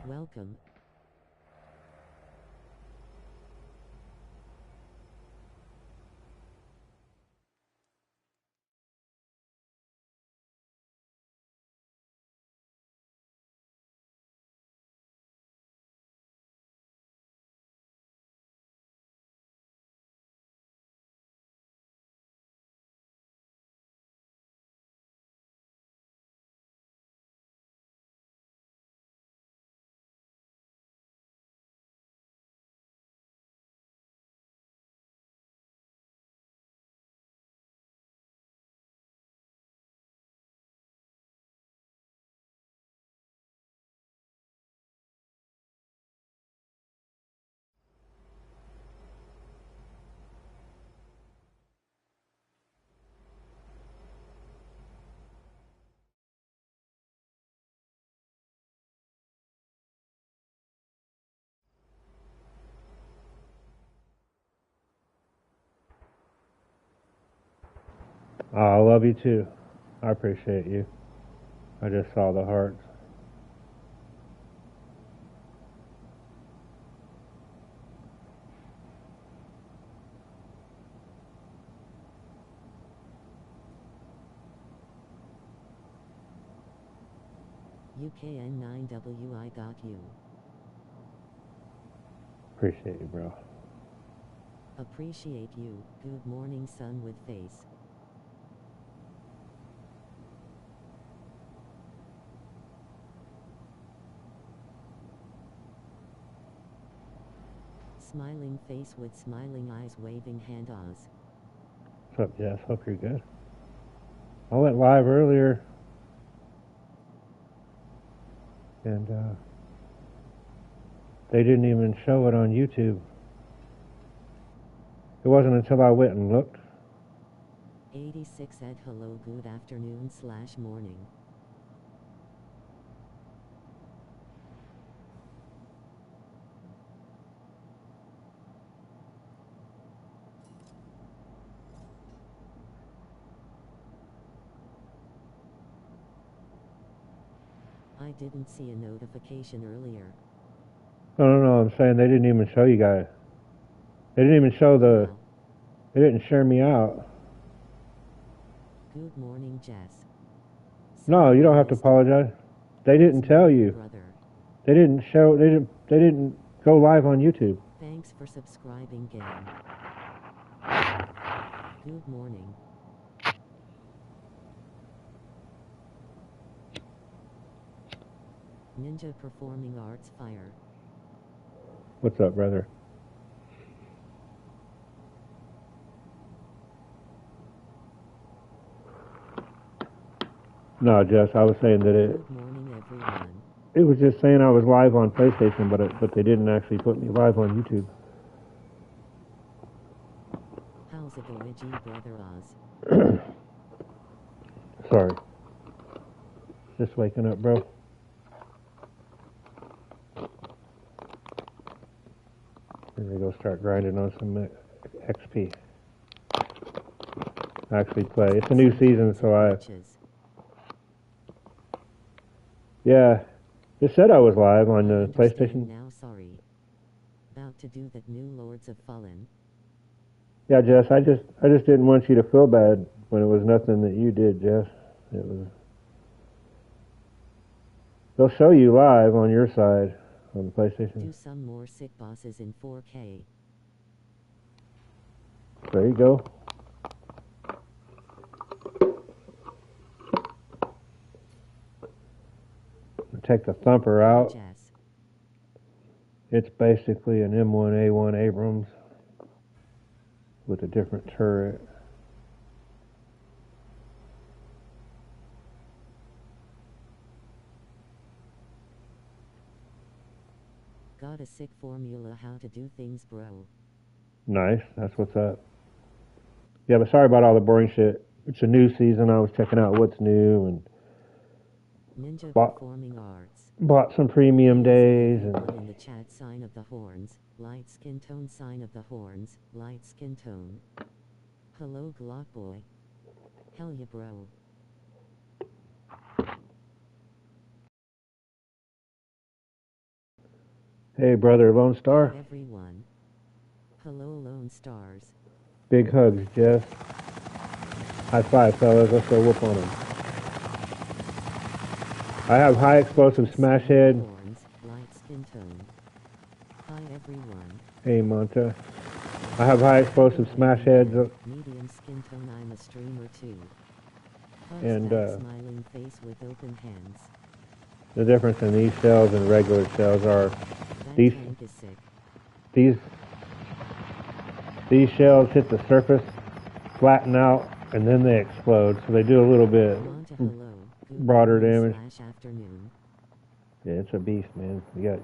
Welcome. Oh, I love you too. I appreciate you. I just saw the hearts. UKN9WI got you. Appreciate you, bro. Appreciate you. Good morning, sun with face. Smiling face with smiling eyes, waving hand Oz. What's up, Jess? Hope you're good. I went live earlier, and they didn't even show it on YouTube. It wasn't until I went and looked. 86 said hello, good afternoon/morning. I didn't see a notification earlier. No, I'm saying they didn't even show you guys. They didn't even show the... Wow. They didn't share me out. Good morning, Jess. No, you don't have to apologize. They didn't tell you. Brother. They didn't show... They didn't go live on YouTube. Thanks for subscribing, gang. Good morning. Ninja Performing Arts Fire. What's up, brother? No, Jess, I was saying that Good morning, everyone. it was just saying I was live on PlayStation, but they didn't actually put me live on YouTube. How's it going, G brother Oz? Sorry. Just waking up, bro. I'm gonna go start grinding on some XP. Actually play. It's a new season, so yeah. It said I was live on the PlayStation. Now, sorry. About to do that new Lords of Fallen. Yeah, Jess, I just didn't want you to feel bad when it was nothing that you did, Jess. It was. They'll show you live on your side on the PlayStation. Do some more sick bosses in 4K. There you go. Take the thumper out. Jess. It's basically an M1A1 Abrams with a different turret. Got a sick formula how to do things, bro. Nice, that's what's up. Yeah, but sorry about all the boring shit. It's a new season. I was checking out what's new and Ninja Performing Arts. Bought some premium days and in the chat, sign of the horns, light skin tone, sign of the horns, light skin tone. Hello, Glock boy. Hell yeah, bro. Hey, brother Lone Star. Hi everyone. Hello Lone Stars. Big hugs, Jess. High five, fellas. Let's go whoop on them. I have high explosive smash head. Horns, light skin tone. Hi everyone. Hey, Monta. I have high explosive smash heads. Medium skin tone. I'm a streamer too. And Smiling face with open hands. the difference in these shells and regular shells are That these tank is sick. these shells hit the surface, flatten out, and then they explode. So they do a little bit broader damage. Afternoon. Yeah, it's a beast, man. You got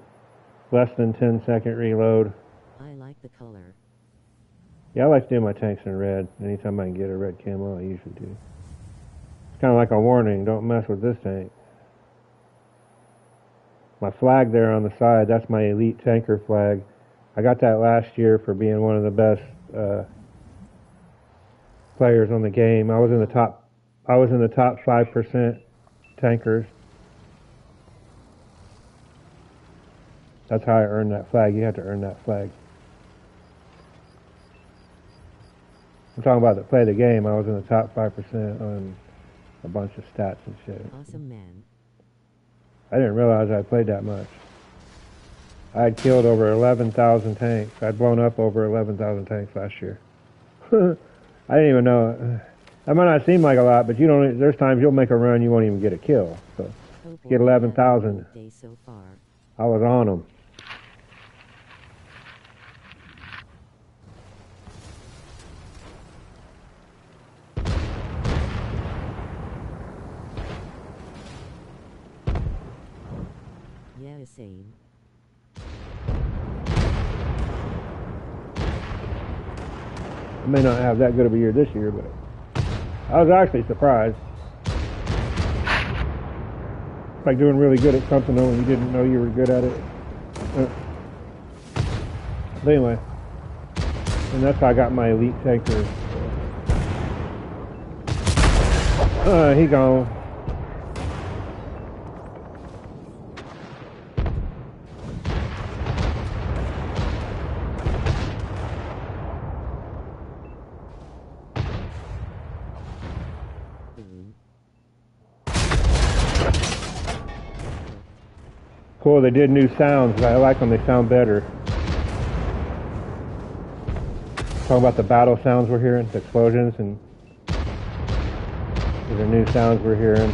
less than 10-second reload. I like the color. Yeah, I like to do my tanks in red. Anytime I can get a red camo, I usually do. It's kind of like a warning, don't mess with this tank. My flag there on the side, that's my elite tanker flag. I got that last year for being one of the best players on the game. I was in the top 5% tankers. That's how I earned that flag. You have to earn that flag. I'm talking about to play the game. I was in the top 5% on a bunch of stats and shit. Awesome, man. I didn't realize I played that much. I had killed over 11,000 tanks. I'd blown up over 11,000 tanks last year. I didn't even know it. That might not seem like a lot, but you don't. There's times you'll make a run, you won't even get a kill. So get 11,000. So far. I was on them. Yeah, same. I may not have that good of a year this year, but I was actually surprised. It's like doing really good at something though when you didn't know you were good at it. But anyway, and that's how I got my elite tanker. He gone. Cool, they did new sounds. I like them, they sound better. Talking about the battle sounds we're hearing, the explosions, and these are new sounds we're hearing.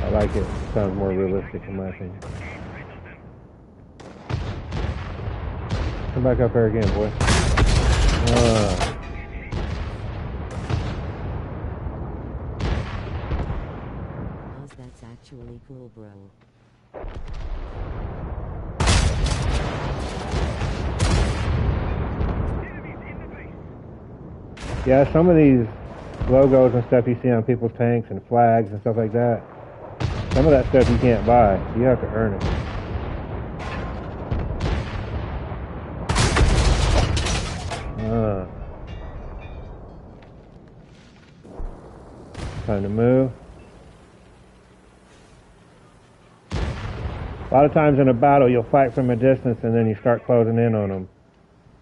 I like it. It sounds more realistic in my opinion. Come back up here again, boy. That's actually cool, bro. Yeah, some of these logos and stuff you see on people's tanks and flags and stuff like that, some of that stuff you can't buy. You have to earn it. Time to move. A lot of times in a battle, you'll fight from a distance and then you start closing in on them.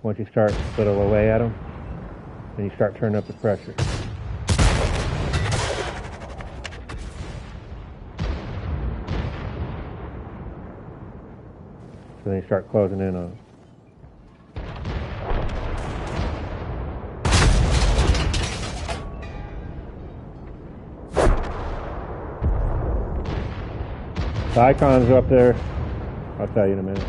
Once you start whittling away at them, then you start turning up the pressure. So then you start closing in on them. The icons are up there. I'll tell you in a minute.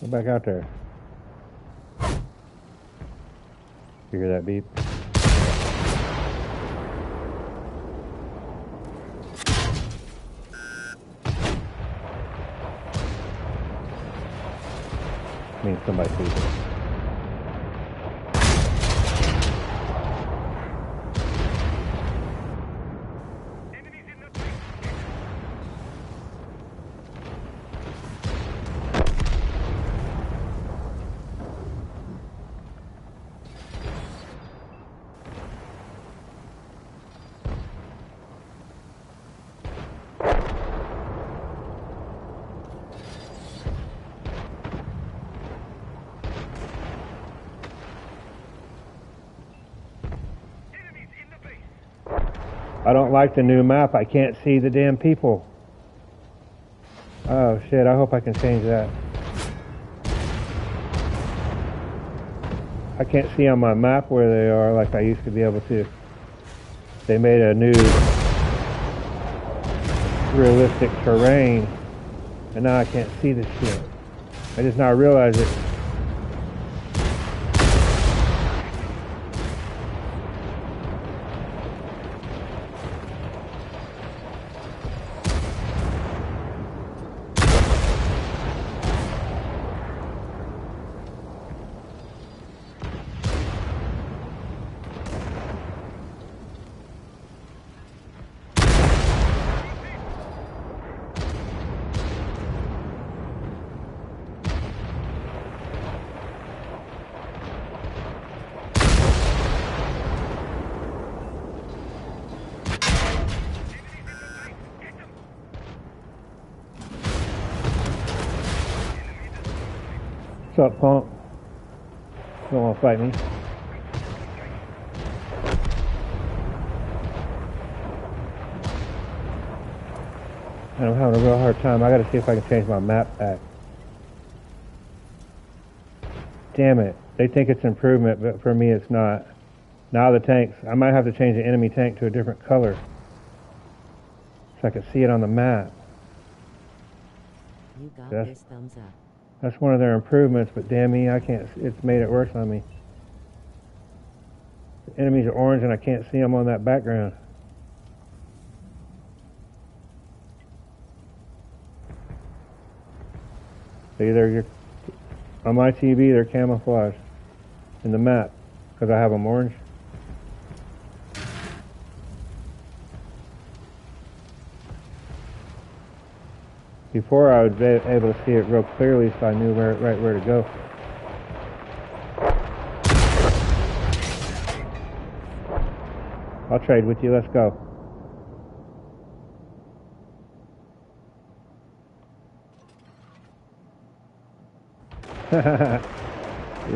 Go back out there. You hear that beep? Means somebody sees it. I don't like the new map. I can't see the damn people. Oh shit, I hope I can change that. I can't see on my map where they are like I used to be able to. They made a new realistic terrain, and now I can't see this shit. I just now realized it. What's up, punk? Don't want to fight me. And I'm having a real hard time. I gotta see if I can change my map back. Damn it. They think it's improvement, but for me it's not. Now the tanks, I might have to change the enemy tank to a different color so I can see it on the map. You got this, thumbs up. That's one of their improvements, but damn me, I can't. It's made it worse on me. The enemies are orange and I can't see them on that background. See, on my TV, they're camouflaged in the map because I have them orange. Before I was able to see it real clearly, so I knew right where to go. I'll trade with you. Let's go. He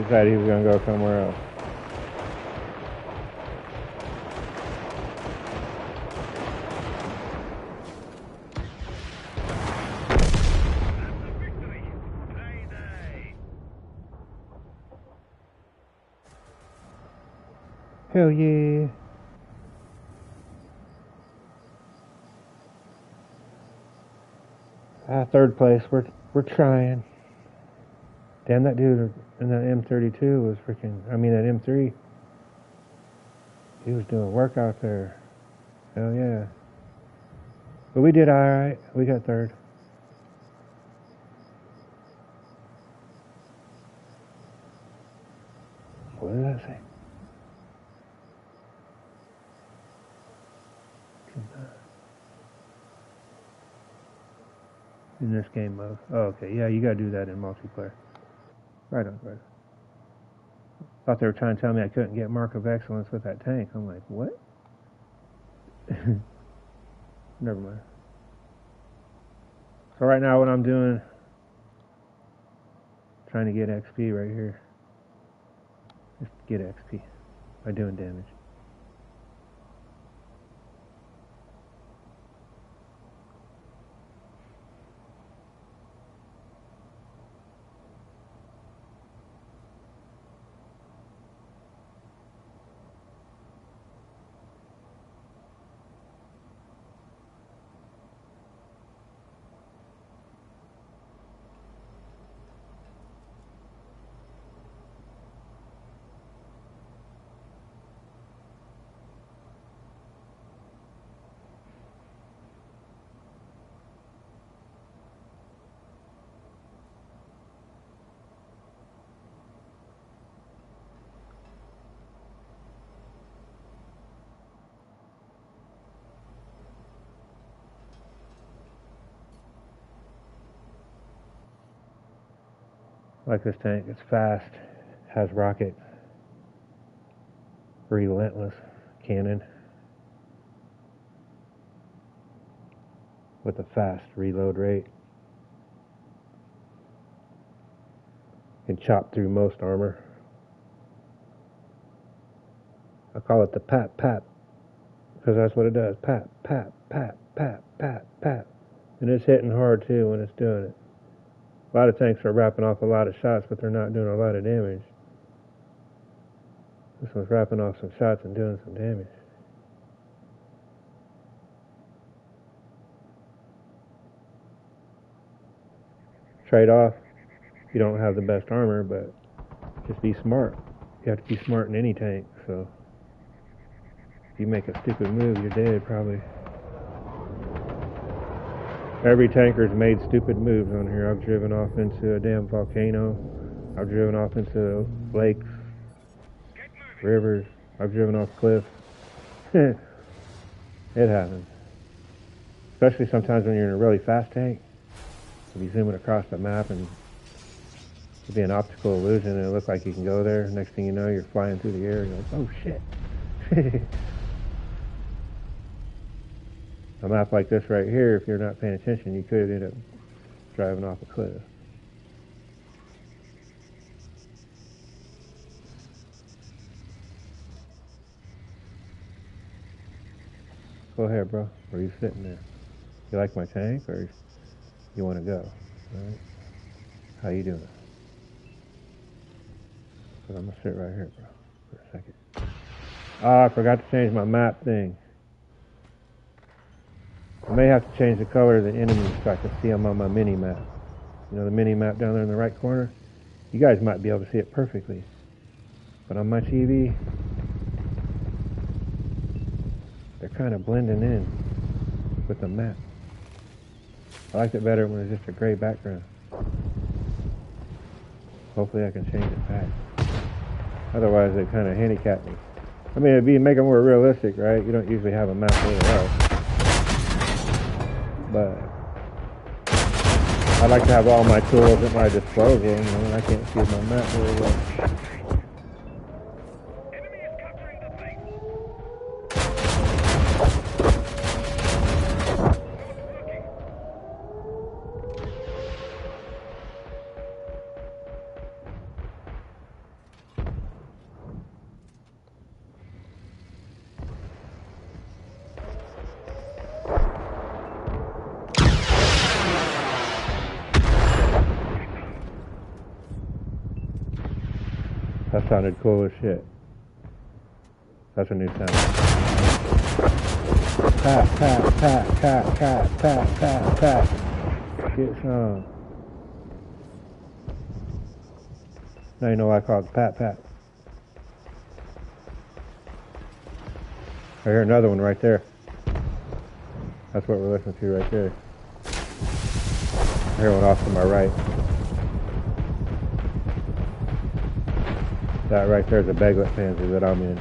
decided he was going to go somewhere else. Hell yeah. Third place. We're trying. Damn, that dude in that M32 was freaking, that M3. He was doing work out there. Hell yeah. But we did alright. We got third. What did that say? In this game mode. Oh, okay. Yeah, you gotta do that in multiplayer. Right on, right. Thought they were trying to tell me I couldn't get Mark of Excellence with that tank. I'm like, what? Never mind. So right now what I'm doing, trying to get XP right here. Just get XP by doing damage. I like this tank. It's fast, has rocket, relentless cannon with a fast reload rate. Can chop through most armor. I call it the Pat Because that's what it does. Pat, pat, pat, pat, pat, pat. And it's hitting hard too when it's doing it. A lot of tanks are wrapping off a lot of shots, but they're not doing a lot of damage. This one's wrapping off some shots and doing some damage. Trade-off, you don't have the best armor, but just be smart. You have to be smart in any tank, so if you make a stupid move, you're dead probably. Every tanker's made stupid moves on here. I've driven off into a damn volcano. I've driven off into lakes, rivers. I've driven off cliffs. It happens. Especially sometimes when you're in a really fast tank. If you zoom it across the map and it'll be an optical illusion and it'll look like you can go there. Next thing you know, you're flying through the air and you're like, oh shit. A map like this right here, if you're not paying attention, you could end up driving off a cliff. Go ahead, bro. Where are you sitting there? You like my tank or you want to go? All right. How you doing? But I'm going to sit right here, bro, for a second. Ah, I forgot to change my map thing. I may have to change the color of the enemies so I can see them on my mini-map. You know the mini-map down there in the right corner? You guys might be able to see it perfectly. But on my TV, they're kind of blending in with the map. I liked it better when it was just a gray background. Hopefully I can change it back. Otherwise they kind of handicap me. I mean, it'd make it more realistic, right? You don't usually have a map anywhere else. But I like to have all my tools at my disposal, you know, and I can't see my map very well. That sounded cool as shit. That's a new sound. Pat, pat, pat, pat, pat, pat, pat, pat. Get some. Now you know why I call it pat, pat. I hear another one right there. That's what we're listening to right there. I hear one off to my right. That right there is a Beglet pansy that I'm in.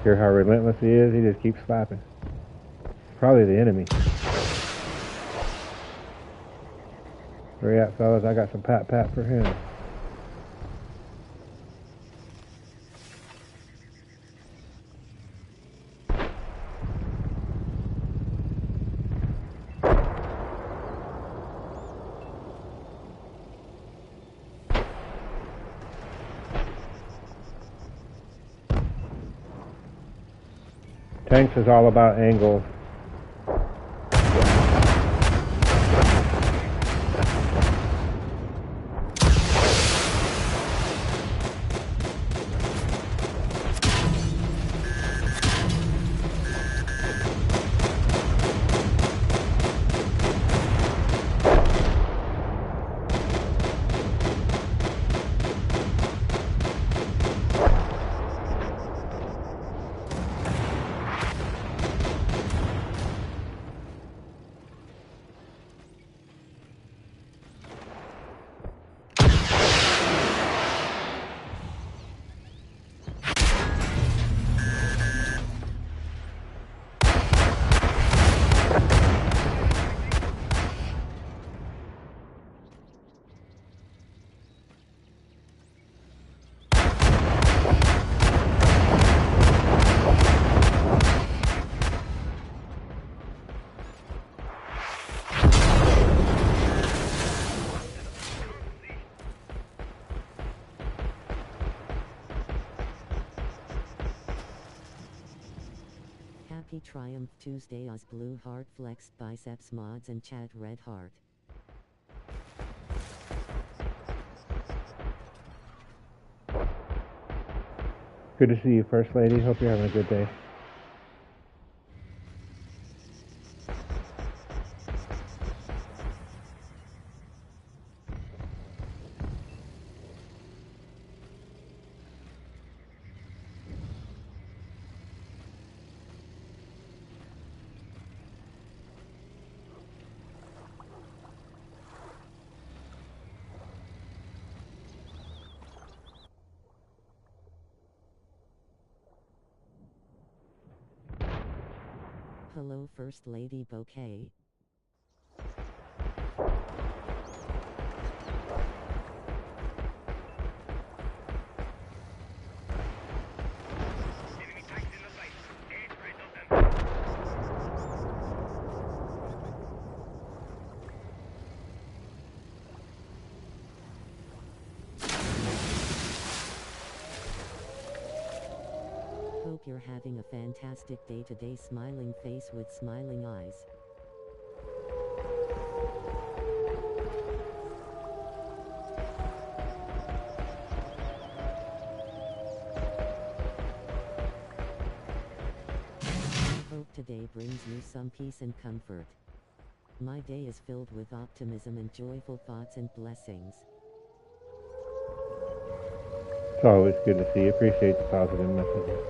Hear how relentless he is? He just keeps slapping. Probably the enemy. Where you at, fellas? I got some pat-pat for him. Tanks is all about angles. Triumph Tuesday Oz Blue Heart Flexed Biceps Mods and Chat Red Heart. Good to see you, First Lady. Hope you're having a good day. Hello First Lady Bouquet. Hope you're having a fantastic day today. Smiling face with smiling eyes. Hope today brings you some peace and comfort. My day is filled with optimism and joyful thoughts and blessings. It's always good to see you. Appreciate the positive messages.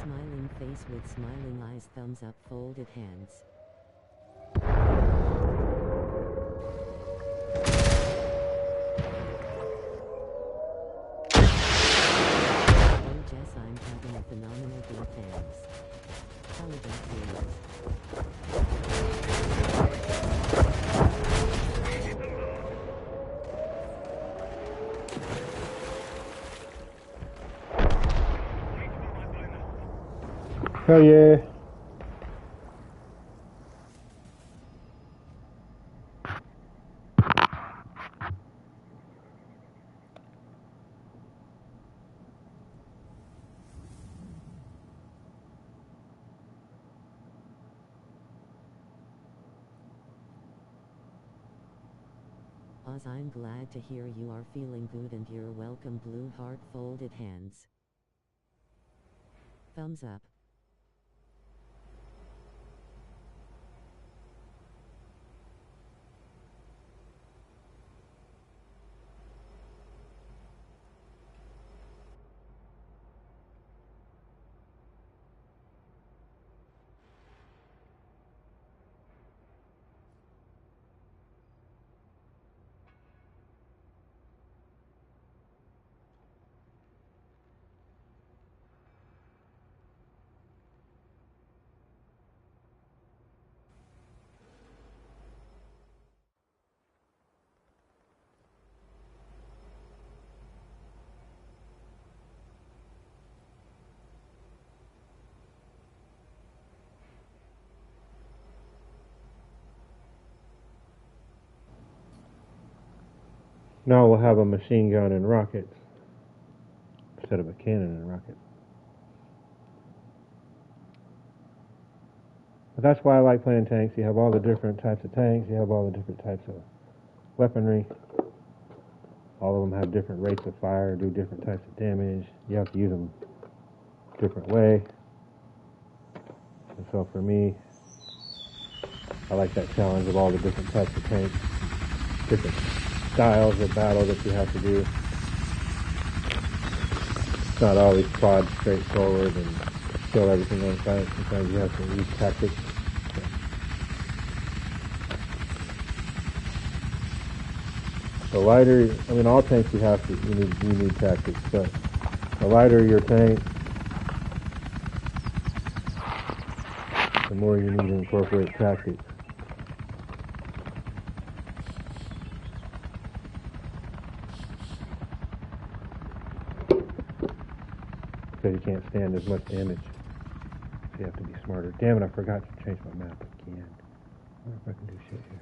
Smiling face with smiling eyes, thumbs up, folded hands. Oh Jess, I'm having a phenomenal day, thanks. How about you? Hell yeah. Oz, I'm glad to hear you are feeling good and you're welcome. Blue heart, folded hands. Thumbs up. Now we'll have a machine gun and rockets instead of a cannon and rockets. But that's why I like playing tanks. You have all the different types of tanks. You have all the different types of weaponry. All of them have different rates of fire, do different types of damage. You have to use them a different way. And so for me, I like that challenge of all the different types of tanks, different styles of battle that you have to do. It's not always quad straightforward and kill everything on sight. Sometimes you have to use tactics. The lighter, I mean, all tanks you need tactics, but the lighter your tank, the more you need to incorporate tactics. because you can't stand as much damage. So you have to be smarter. Damn it, I forgot to change my map again. I wonder if I can do shit here.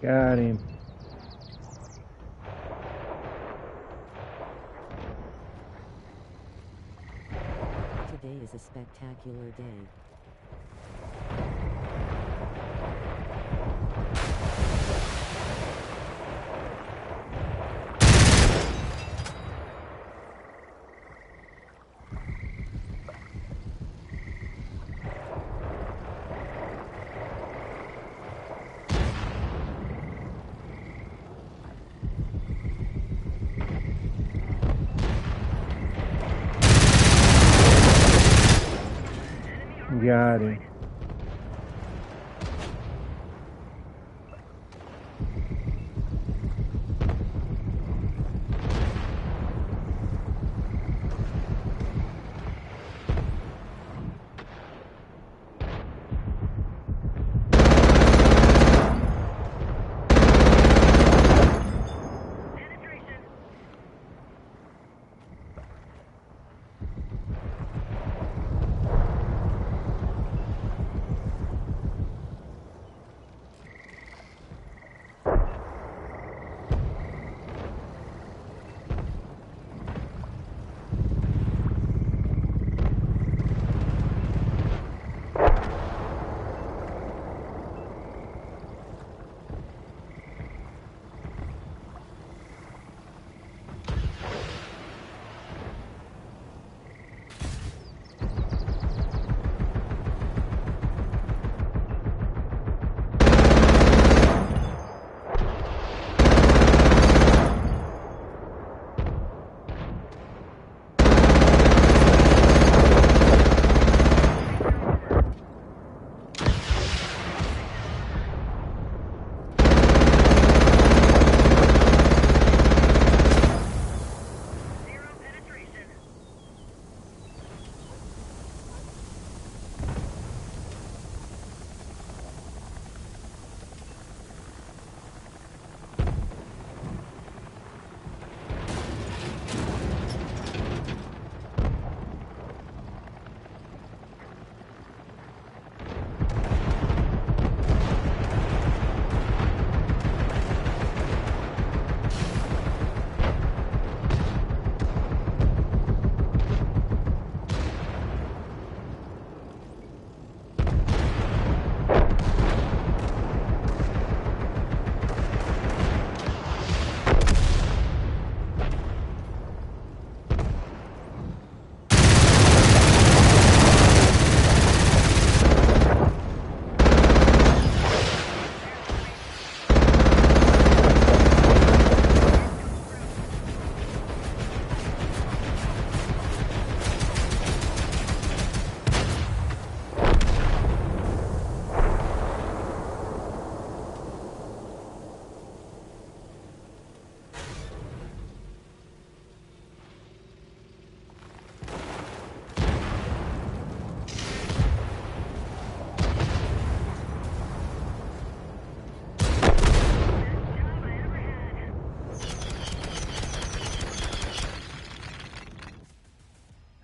Got him. Today is a spectacular day. Got him.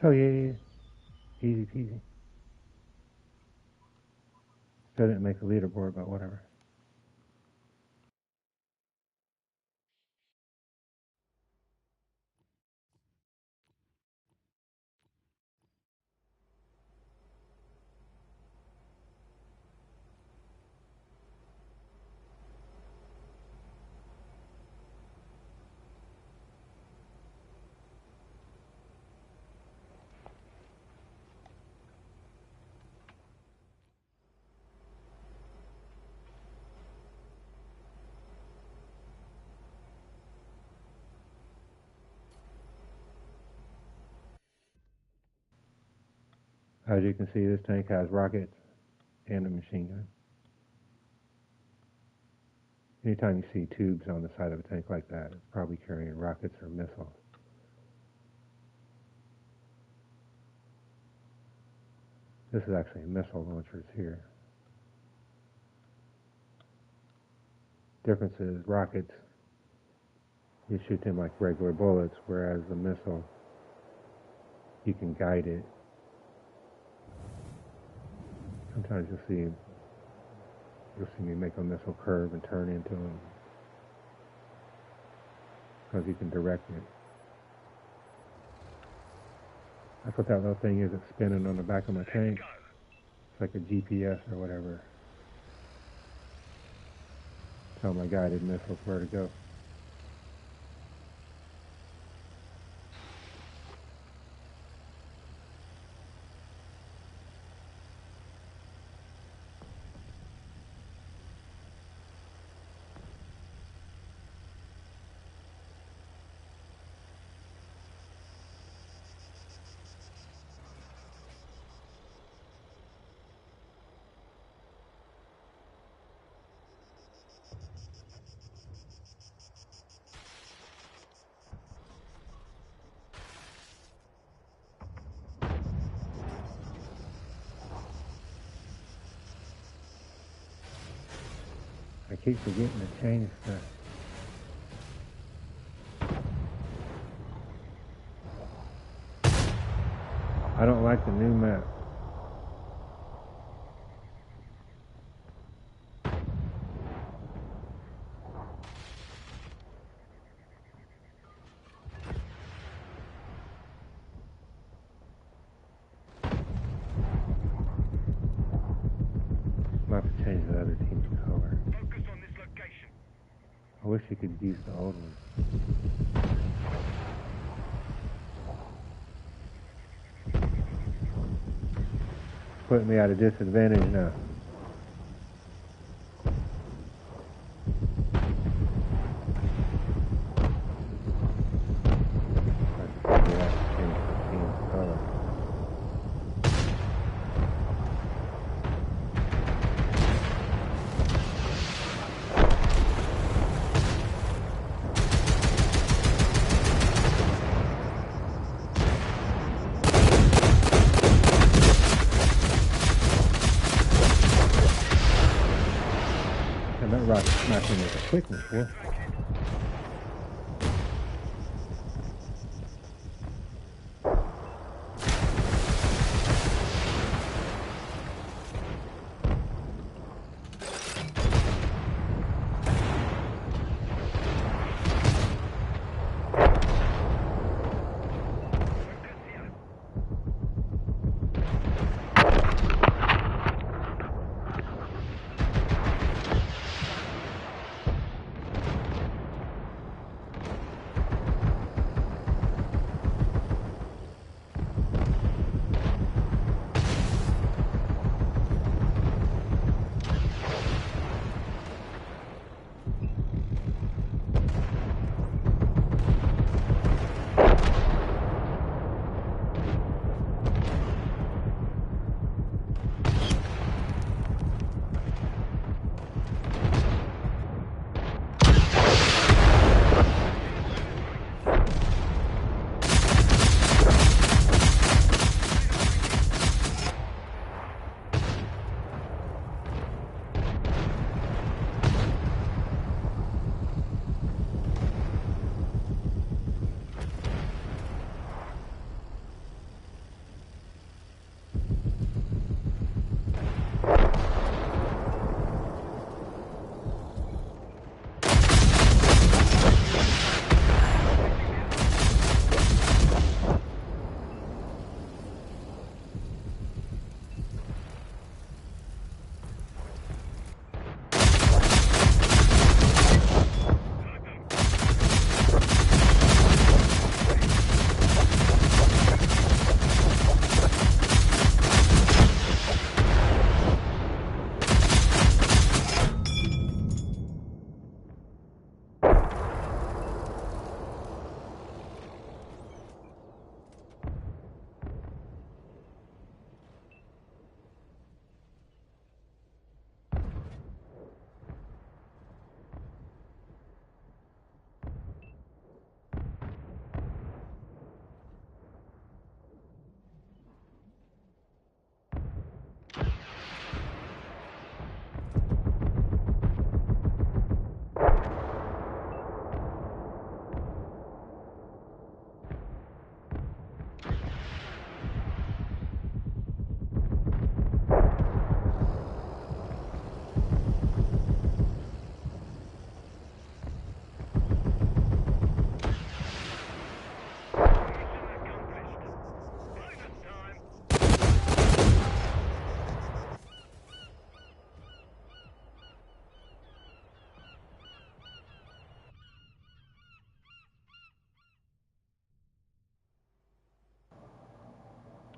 Oh, yeah. Easy peasy. Doesn't make a leaderboard, but whatever. As you can see, this tank has rockets and a machine gun. Anytime you see tubes on the side of a tank like that, it's probably carrying rockets or missiles. This is actually a missile launcher here. Difference is rockets, you shoot them like regular bullets, whereas the missile, you can guide it. Sometimes you'll see me make a missile curve and turn into them, because you can direct it. That's what that little thing is that's spinning on the back of my tank. It's like a GPS or whatever. Tell my guided missiles where to go. I keep forgetting to change stuff. I don't like the new map. I'll have to change the other team's color. Focus on this location. I wish you could use the old one. Putting me at a disadvantage now. That rocket's smacking with a quickness, boy.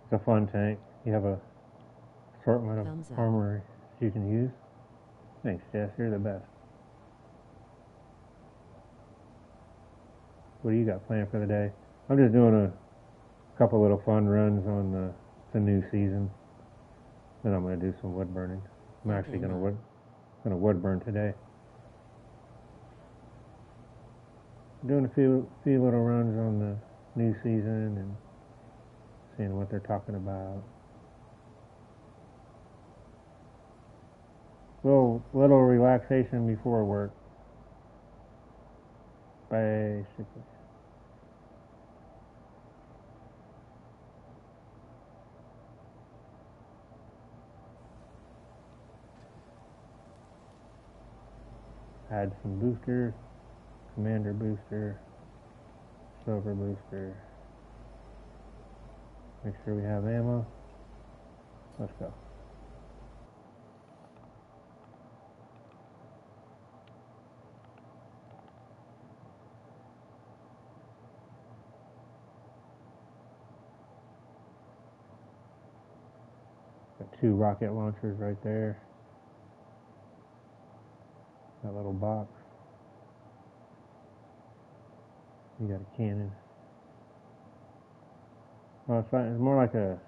It's a fun tank. You have a assortment of Thumbs up. armor you can use. Thanks, Jess. You're the best. What do you got planned for the day? I'm just doing a couple little fun runs on the new season. Then I'm going to do some wood burning. I'm actually going to wood burn today. Doing a few little runs on the new season and seeing what they're talking about. Little relaxation before work, basically. Add some boosters, commander booster, silver booster. Make sure we have ammo. Let's go. Got 2 rocket launchers right there. That little box. You got a cannon. Well, it's more like a...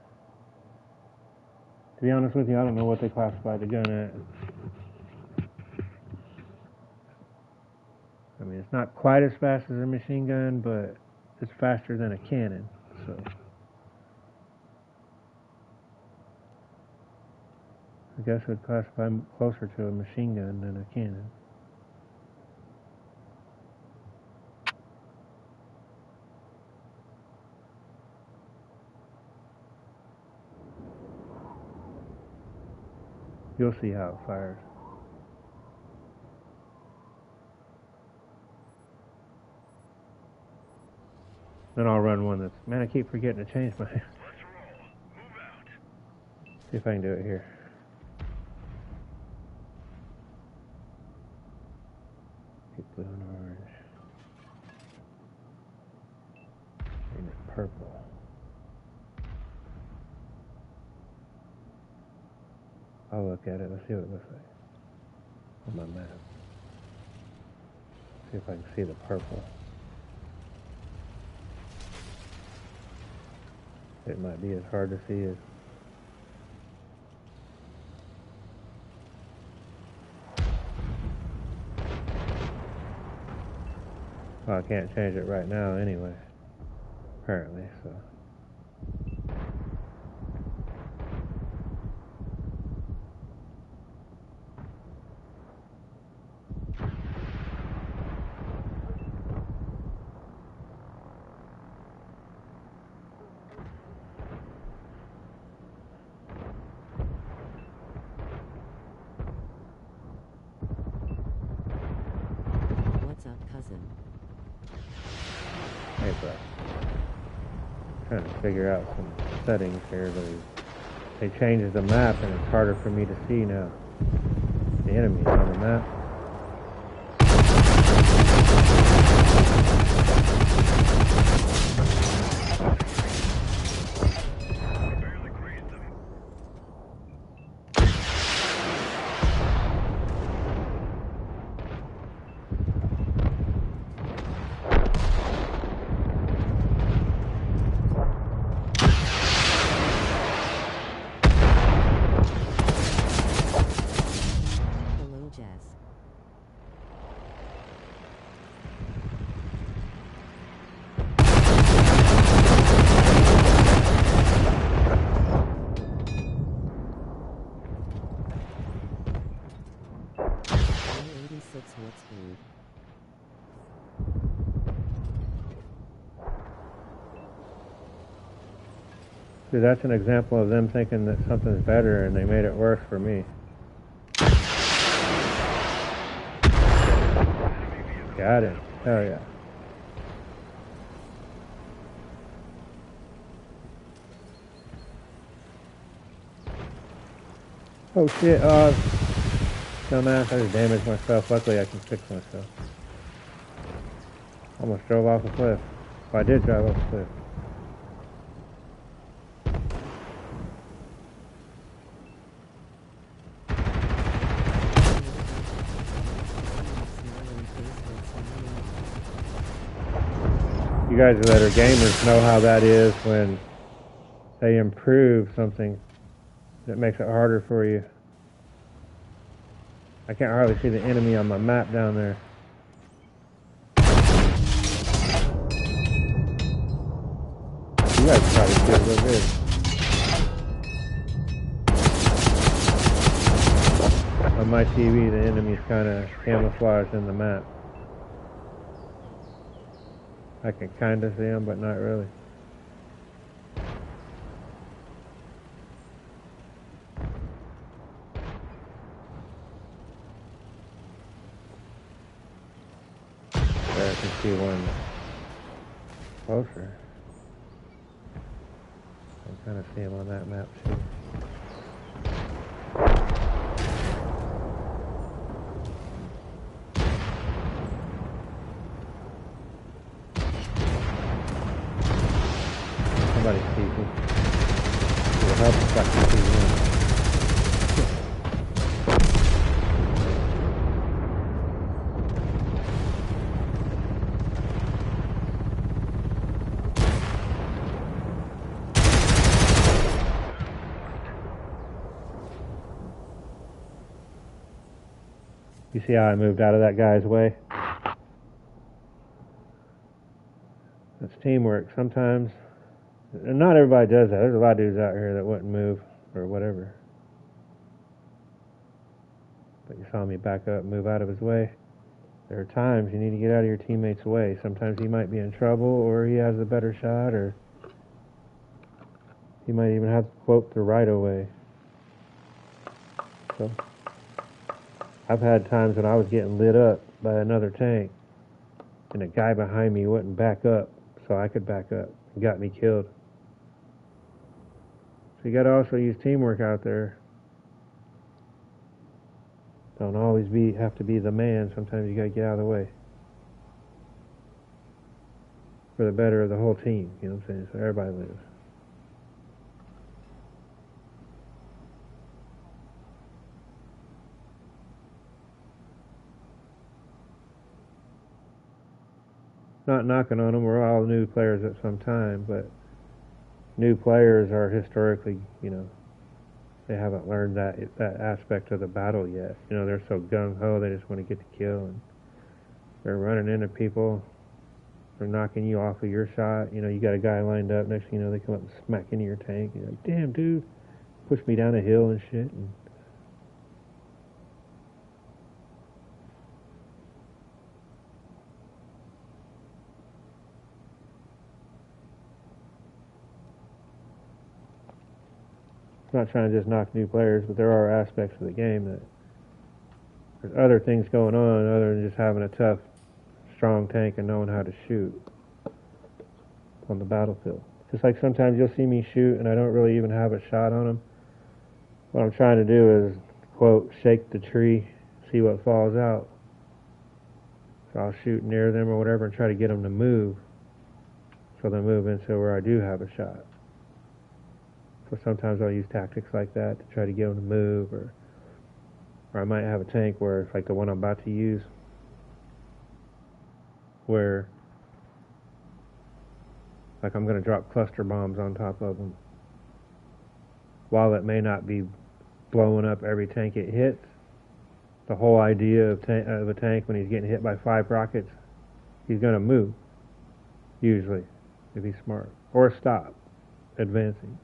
To be honest with you, I don't know what they classify the gun at. I mean, it's not quite as fast as a machine gun, but it's faster than a cannon, so... I guess it would classify closer to a machine gun than a cannon. You'll see how it fires. Then I'll run one that's... Man, I keep forgetting to change my... See if I can do it here. Get blue and orange. And it's purple. I'll look at it. Let's see what it looks like on my map. See if I can see the purple. It might be as hard to see as... Well, I can't change it right now anyway, apparently, so... What's up, cousin? Hey, bro. Trying to figure out some settings here, but they changed the map and it's harder for me to see now. The enemies on the map. See, that's an example of them thinking that something's better and they made it worse for me. Got it. Hell yeah. Oh shit, dumbass, I just damaged myself. Luckily I can fix myself. Almost drove off a cliff. Well, I did drive off a cliff. guys that are gamers know how that is when they improve something that makes it harder for you. I can't hardly see the enemy on my map down there. You guys probably see it real good. On my TV, the enemy's kind of camouflaged in the map. I can kind of see them, but not really. There, I can see one closer. I can kind of see him on that map too. Somebody sees me. It will help if I can see him. You see how I moved out of that guy's way? That's teamwork. Sometimes, and not everybody does that. There's a lot of dudes out here that wouldn't move or whatever. But you saw me back up and move out of his way. There are times you need to get out of your teammate's way. Sometimes he might be in trouble, or he has a better shot, or he might even have, quote, the right of way. So I've had times when I was getting lit up by another tank, and a guy behind me wouldn't back up, so I could back up. It got me killed. So you got to also use teamwork out there. Don't always have to be the man. Sometimes you got to get out of the way for the better of the whole team. You know what I'm saying? So everybody lives. Not knocking on them. We're all new players at some time, but new players are historically, you know, they haven't learned that aspect of the battle yet. You know, they're so gung-ho, they just want to get the kill, and they're running into people. They're knocking you off of your shot. You know, you got a guy lined up. Next thing you know, they come up and smack into your tank. You're like, damn, dude, push me down a hill and shit. And I'm not trying to just knock new players, but there are aspects of the game that there's other things going on other than just having a tough, strong tank and knowing how to shoot on the battlefield. Just like sometimes you'll see me shoot and I don't really even have a shot on them. What I'm trying to do is, quote, shake the tree, see what falls out. So I'll shoot near them or whatever and try to get them to move, so they move into where I do have a shot. So sometimes I'll use tactics like that to try to get them to move, or I might have a tank where it's like the one I'm about to use, where like I'm going to drop cluster bombs on top of them. While it may not be blowing up every tank it hits, the whole idea of a tank when he's getting hit by 5 rockets, he's going to move, usually, if he's smart, or stop advancing.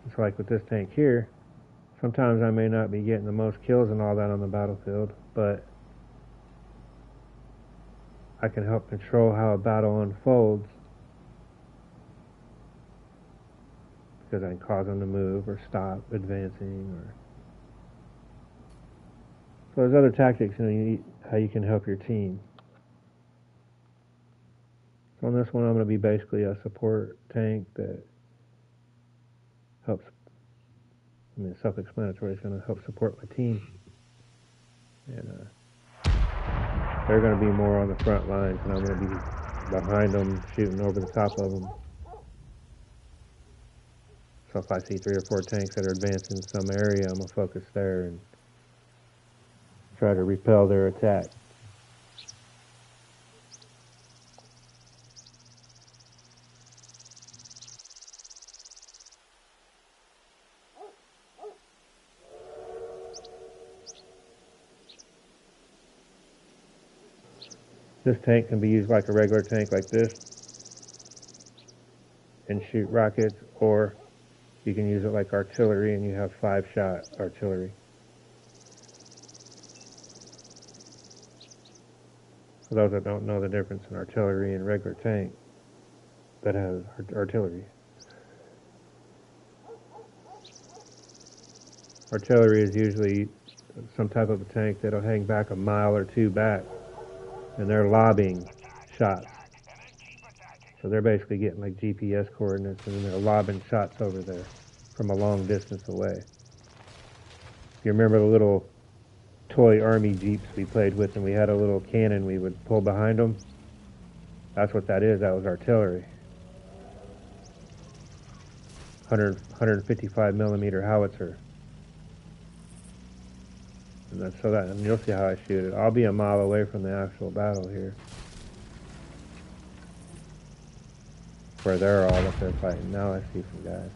It's like with this tank here, sometimes I may not be getting the most kills and all that on the battlefield, but I can help control how a battle unfolds because I can cause them to move or stop advancing. Or so there's other tactics, you know, how you can help your team. So on this one, I'm going to be basically a support tank that helps. I mean, self-explanatory. It's going to help support my team, and they're going to be more on the front lines, and I'm going to be behind them, shooting over the top of them. So if I see 3 or 4 tanks that are advancing in some area, I'm going to focus there and try to repel their attack. This tank can be used like a regular tank like this and shoot rockets, or you can use it like artillery and you have 5-shot artillery. For those that don't know the difference in artillery and regular tank that has artillery. Artillery is usually some type of a tank that'll hang back a mile or two back, and they're lobbing shots. So they're basically getting like GPS coordinates, and they're lobbing shots over there from a long distance away. If you remember the little toy army jeeps we played with, and we had a little cannon we would pull behind them, that's what that is. That was artillery. 155 millimeter howitzer. And you'll see how I shoot it. I'll be a mile away from the actual battle here, where they're all up there fighting. Now I see some guys.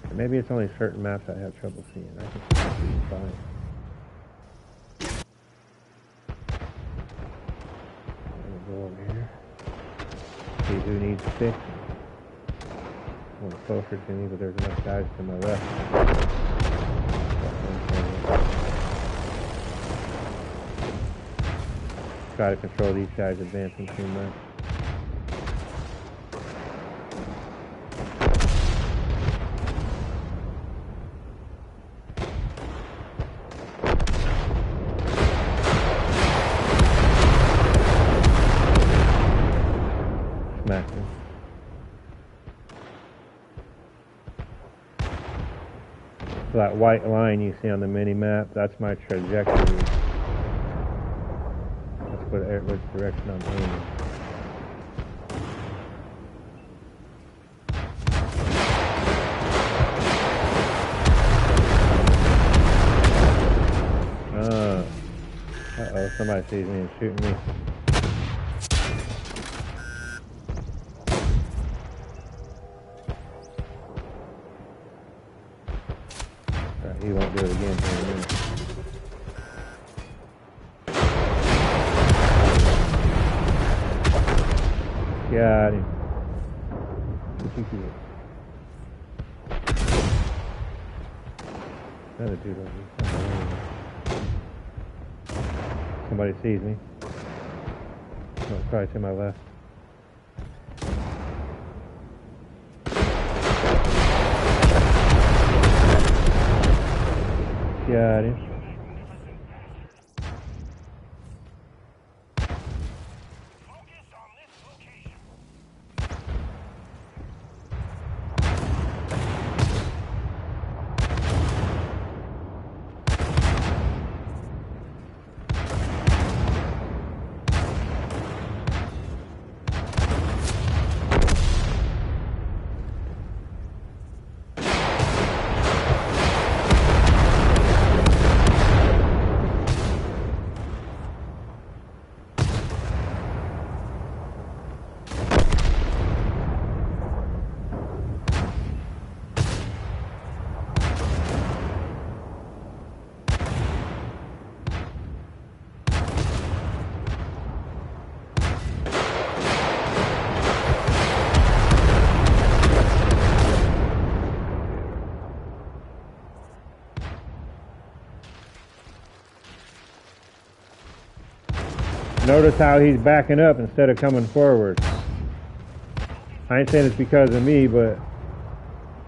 And maybe it's only certain maps I have trouble seeing. I think it's fine. I'm gonna go over here. See who needs fixing. A little closer to me, but there's enough guys to my left. Try to control these guys advancing too much. Smack them. So that white line you see on the mini map, that's my trajectory. Which direction I'm aiming. Uh-oh, somebody sees me and shooting me. He won't do it again here in a minute. Got him. Another dude over here. Somebody sees me. Oh, probably to my left. Got him. Notice how he's backing up instead of coming forward. I ain't saying it's because of me, but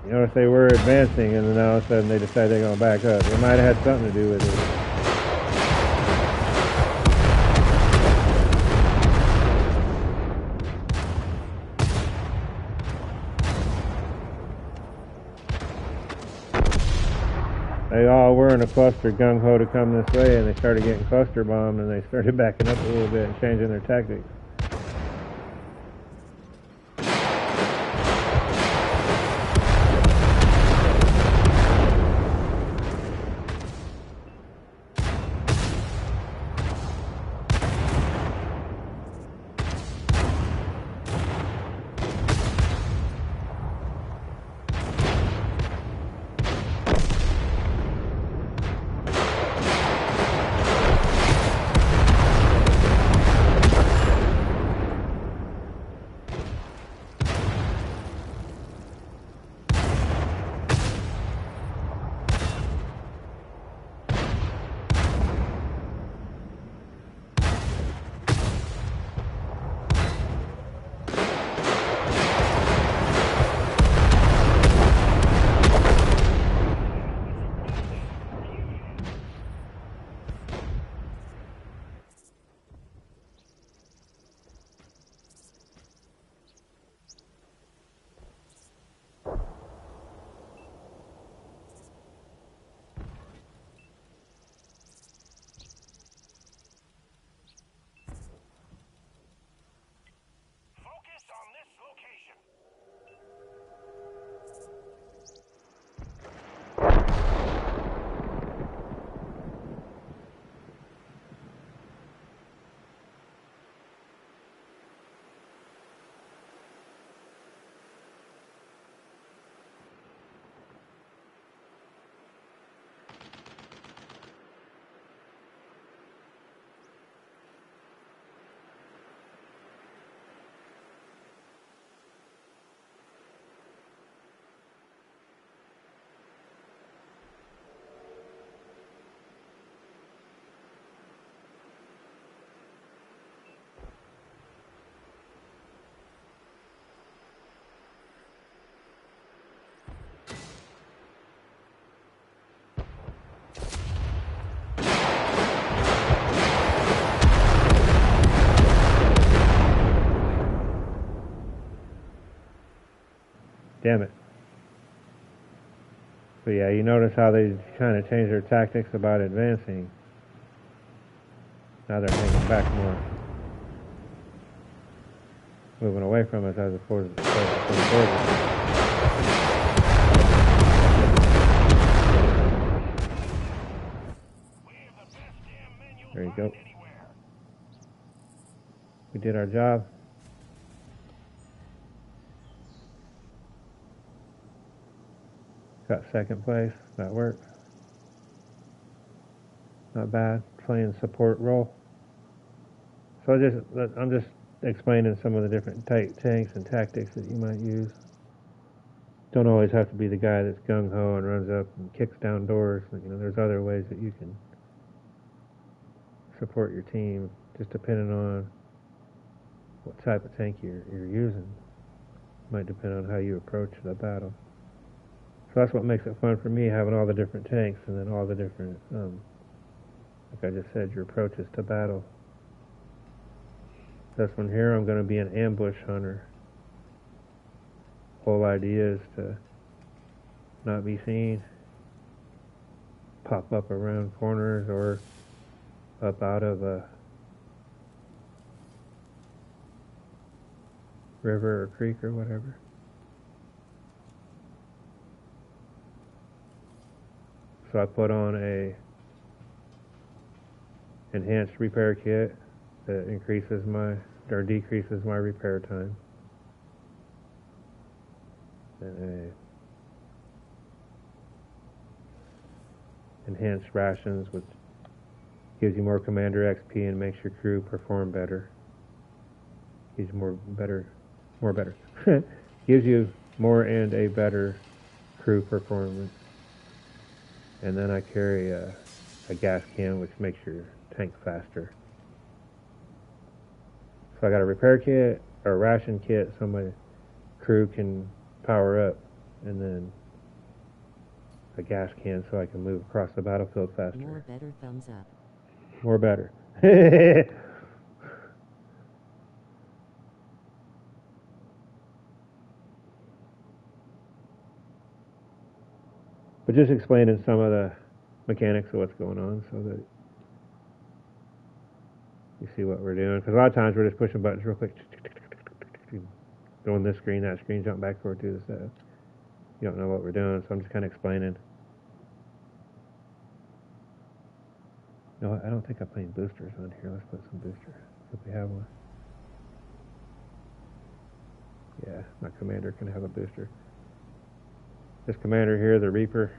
you notice they were advancing and then all of a sudden they decide they're going to back up. It might have had something to do with it. They all were in a cluster gung-ho to come this way, and they started getting cluster bombed, and they started backing up a little bit and changing their tactics. Damn it. But yeah, you notice how they kind of changed their tactics about advancing. Now they're hanging back more. Moving away from us as opposed to coming towards us. There you go. We did our job. Got second place. That worked. Not bad. Playing support role. So I'm just explaining some of the different tanks and tactics that you might use. Don't always have to be the guy that's gung-ho and runs up and kicks down doors. You know, there's other ways that you can support your team, just depending on what type of tank you're using. Might depend on how you approach the battle. So that's what makes it fun for me, having all the different tanks and then all the different, like I just said, your approaches to battle. This one here, I'm going to be an ambush hunter. Whole idea is to not be seen, pop up around corners or up out of a river or creek or whatever. So I put on a enhanced repair kit that increases my or decreases my repair time, and enhanced rations, which gives you more commander XP and makes your crew perform better. Gives you more better. Gives you more and a better crew performance. And then I carry a gas can, which makes your tank faster. So I got a repair kit or a ration kit so my crew can power up, and then a gas can so I can move across the battlefield faster. More better, thumbs up. More better. But just explaining some of the mechanics of what's going on so that you see what we're doing. Because a lot of times we're just pushing buttons real quick. Going this screen, that screen, jump back forward, do this, that. You don't know what we're doing, so I'm just kind of explaining. No, I don't think I'm putting boosters on here. Let's put some boosters if we have one. Yeah, my commander can have a booster. This commander here, the Reaper,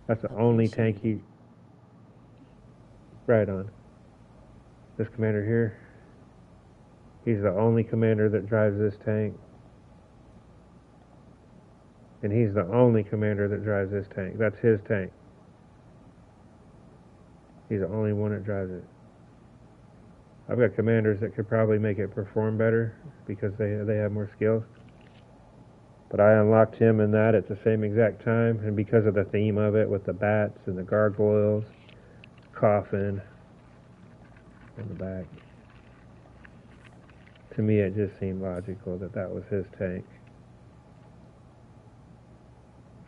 that's the only tank he... Right on. This commander here, he's the only commander that drives this tank. And he's the only commander that drives this tank. That's his tank. He's the only one that drives it. I've got commanders that could probably make it perform better because they have more skills. But I unlocked him in that at the same exact time, and because of the theme of it with the bats and the gargoyles, coffin on the back, to me it just seemed logical that that was his tank.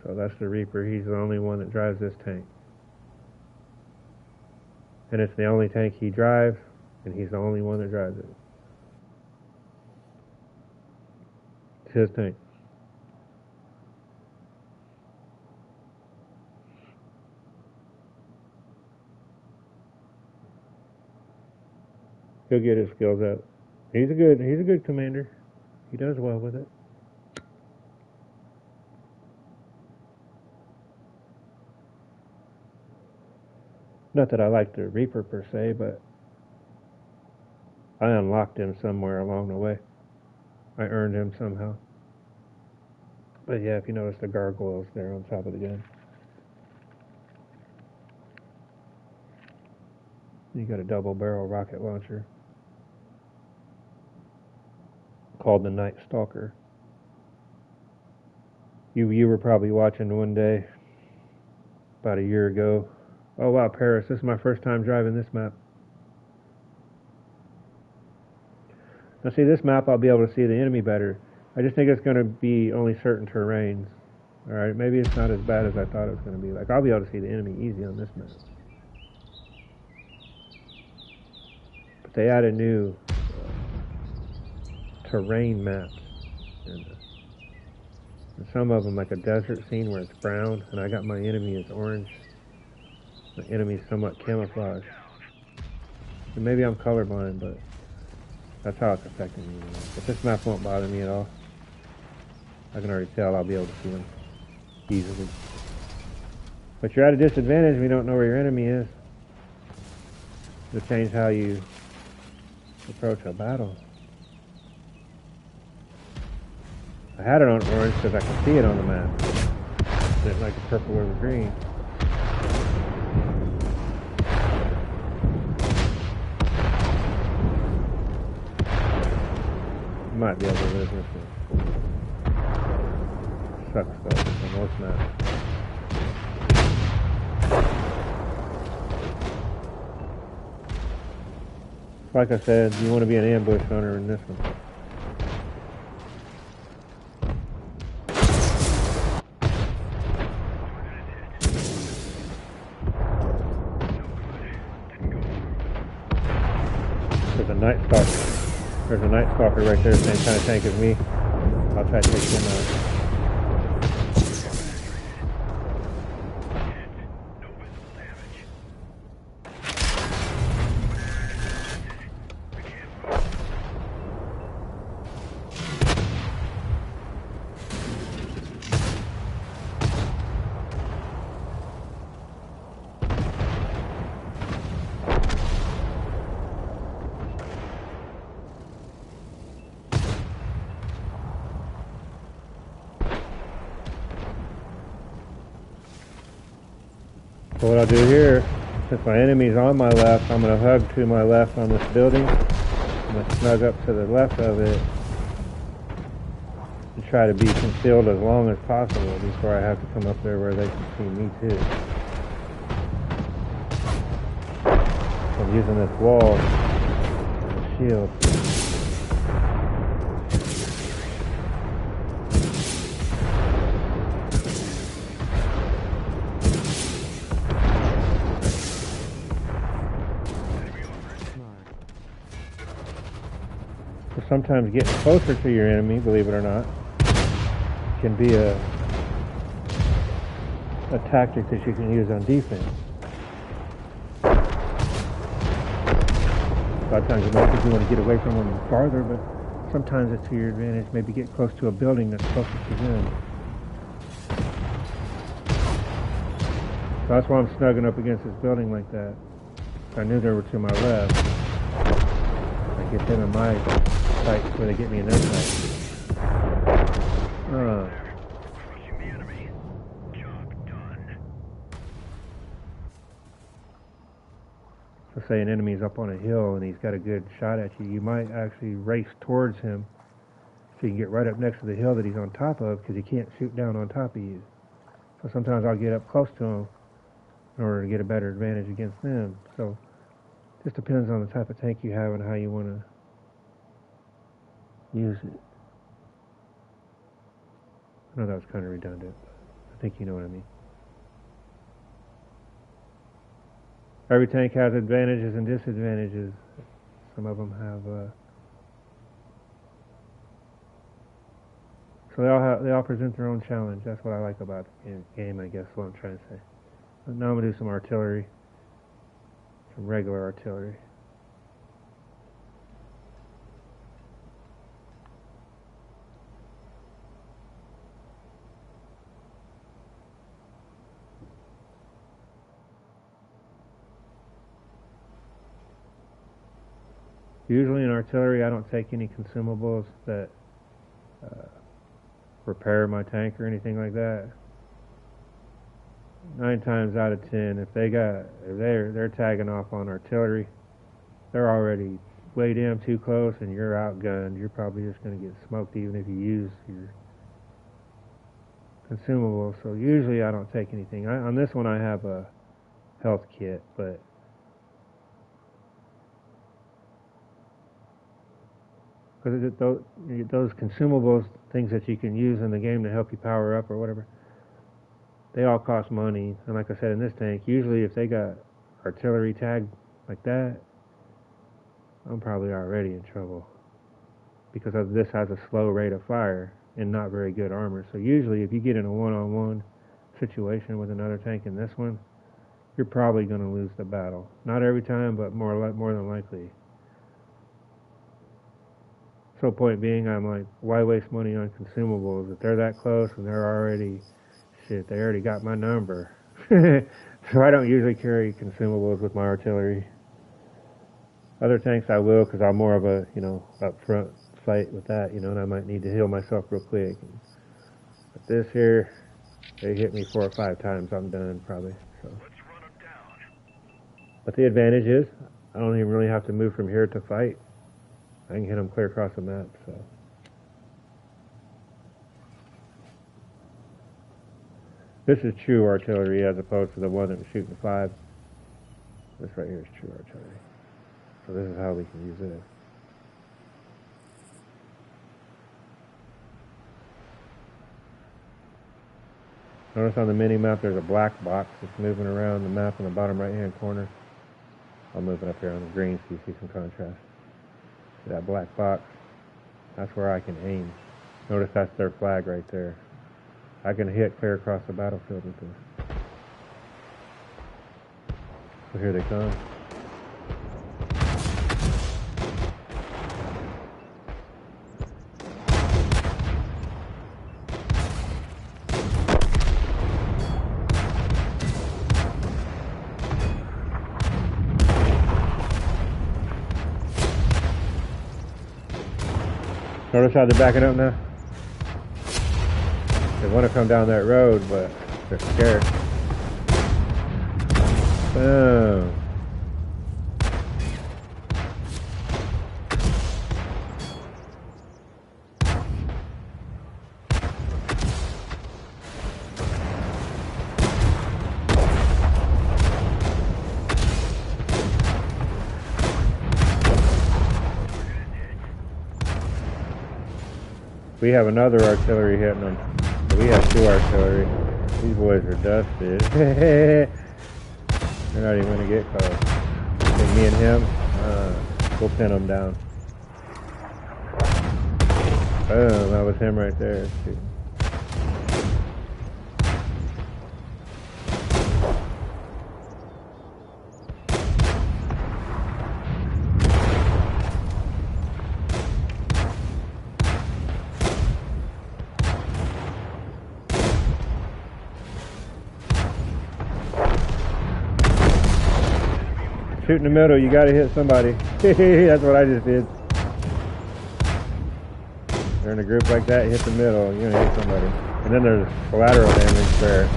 So that's the Reaper. He's the only one that drives this tank. And it's the only tank he drives, and he's the only one that drives it. It's his tank. He'll get his skills up. He's a good commander. He does well with it. Not that I like the Reaper per se, but I unlocked him somewhere along the way. I earned him somehow. But yeah, if you notice the gargoyles there on top of the gun. You got a double barrel rocket launcher called the Night Stalker. You were probably watching one day about a year ago. Oh wow, Paris, this is my first time driving this map. Now see, this map I'll be able to see the enemy better. I just think it's going to be only certain terrains. Alright, maybe it's not as bad as I thought it was going to be. Like, I'll be able to see the enemy easy on this map. But they added new terrain maps. And some of them, like a desert scene where it's brown, and I got my enemy as orange. My enemy's somewhat camouflaged. And maybe I'm colorblind, but that's how it's affecting me. But this map won't bother me at all. I can already tell I'll be able to see them easily. But you're at a disadvantage when you don't know where your enemy is. It'll change how you approach a battle. I had it on orange because I could see it on the map. I didn't like the purple or the green. You might be able to live this one. Sucks though, on most maps. Like I said, you want to be an ambush hunter in this one. There's a night stalker. There's a night stalker right there, same kind of tank as me. I'll try to take him out. So what I'll do here, since my enemy's on my left, I'm going to hug to my left on this building. I'm going to snug up to the left of it and try to be concealed as long as possible before I have to come up there where they can see me too. So I'm using this wall as a shield. Sometimes getting closer to your enemy, believe it or not, can be a tactic that you can use on defense. A lot of times you might think you want to get away from them farther, but sometimes it's to your advantage. Maybe get close to a building that's closest to them. So that's why I'm snugging up against this building like that. I knew they were to my left. I get them in my sight where they get me in their sight. So say an enemy's up on a hill and he's got a good shot at you, you might actually race towards him so you can get right up next to the hill that he's on top of, because he can't shoot down on top of you. So sometimes I'll get up close to him in order to get a better advantage against them. So it just depends on the type of tank you have and how you want to use it. I know that was kind of redundant, but I think you know what I mean. Every tank has advantages and disadvantages. Some of them have, so they all present their own challenge. That's what I like about the game, I guess, what I'm trying to say. But now I'm going to do some artillery, some regular artillery. Usually in artillery, I don't take any consumables that repair my tank or anything like that. 9 times out of 10, if they're tagging off on artillery, they're already way damn too close, and you're outgunned. You're probably just going to get smoked even if you use your consumables. So usually I don't take anything. On this one, I have a health kit, but because those consumables, things that you can use in the game to help you power up or whatever, they all cost money. And like I said, in this tank, usually if they got artillery tag like that, I'm probably already in trouble because this has a slow rate of fire and not very good armor. So usually if you get in a one-on-one situation with another tank in this one, you're probably going to lose the battle. Not every time, but more than likely. So point being, I'm like, why waste money on consumables if they're that close and they're already, shit, they already got my number. So I don't usually carry consumables with my artillery. Other tanks I will, because I'm more of a, up front fight with that, and I might need to heal myself real quick. But this here, they hit me 4 or 5 times, I'm done probably. So. But the advantage is, I don't even really have to move from here to fight. I can hit them clear across the map, so. This is true artillery as opposed to the one that was shooting 5. This right here is true artillery. So this is how we can use it. Notice on the mini-map there's a black box that's moving around the map in the bottom right-hand corner. I'll move it up here on the green so you see some contrast. See that black box? That's where I can aim. Notice that's their flag right there. I can hit clear across the battlefield with this. So here they come. Notice how they're backing up now? They want to come down that road, but they're scared. Boom. We have another artillery hitting them. We have 2 artillery. These boys are dusted. They're not even going to get close. I think me and him, we'll pin them down. Oh, that was him right there. Shoot. Shoot in the middle, you gotta hit somebody. That's what I just did. They're in a group like that, hit the middle, you're gonna hit somebody. And then there's collateral damage there.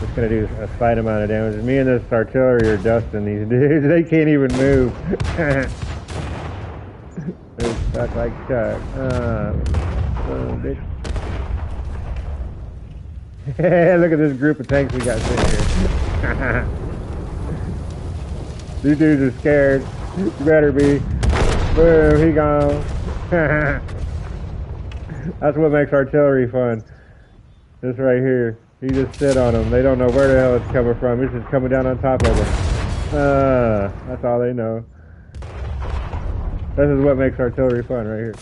It's gonna do a slight amount of damage. Me and this artillery are dusting these dudes. They can't even move. They're stuck like Chuck. Bitch. Look at this group of tanks we got sitting here. These dudes are scared. You better be. Boom, he gone. That's what makes artillery fun. This right here. You just sit on them. They don't know where the hell it's coming from. It's just coming down on top of them. That's all they know. This is what makes artillery fun right here.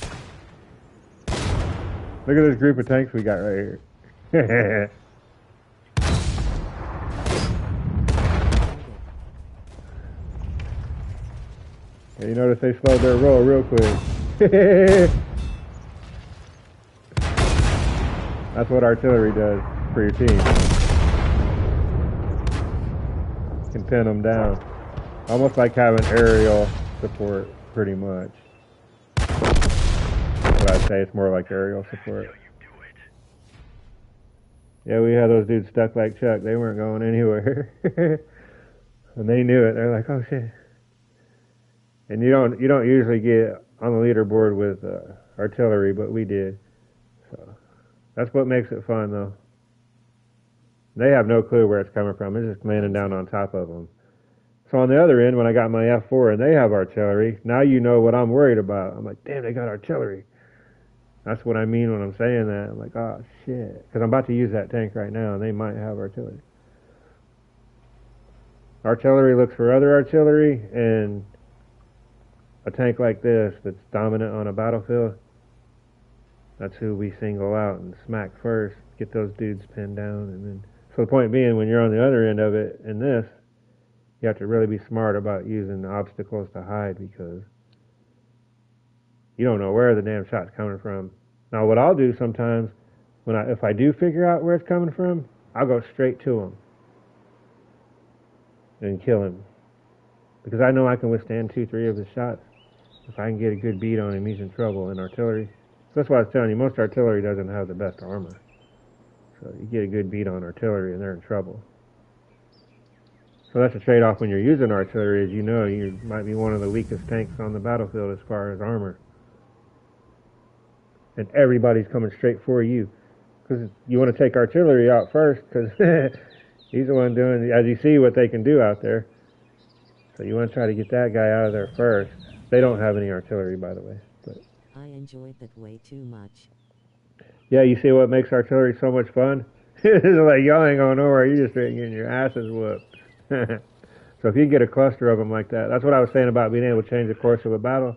Look at this group of tanks we got right here. You notice they slowed their roll real quick. That's what artillery does for your team. You can pin them down. Almost like having aerial support, pretty much. That's what I'd say. It's more like aerial support. Yeah, we had those dudes stuck like Chuck. They weren't going anywhere. And they knew it. They're like, oh shit. And you don't usually get on the leaderboard with artillery, but we did. So that's what makes it fun, though. They have no clue where it's coming from. It's just landing down on top of them. So on the other end, when I got my F4 and they have artillery, now you know what I'm worried about. I'm like, damn, they got artillery. That's what I mean when I'm saying that. I'm like, oh, shit. Because I'm about to use that tank right now, and they might have artillery. Artillery looks for other artillery, and a tank like this that's dominant on a battlefield, that's who we single out and smack first, get those dudes pinned down. And then, so the point being, when you're on the other end of it in this, you have to really be smart about using obstacles to hide, because you don't know where the damn shot's coming from. Now, what I'll do sometimes, if I do figure out where it's coming from, I'll go straight to him and kill him, because I know I can withstand 2-3 of his shots. If I can get a good beat on him, he's in trouble in artillery. So that's why I was telling you, most artillery doesn't have the best armor. So you get a good beat on artillery and they're in trouble. So that's a trade-off when you're using artillery, is you know you might be one of the weakest tanks on the battlefield as far as armor. And everybody's coming straight for you. Because you want to take artillery out first, because he's the one doing, as you see what they can do out there. So you want to try to get that guy out of there first. They don't have any artillery, by the way. But I enjoyed that way too much. yeah, you see what makes artillery so much fun? It's like, y'all ain't going nowhere. You're just getting your asses whooped. So if you get a cluster of them like that, that's what I was saying about being able to change the course of a battle.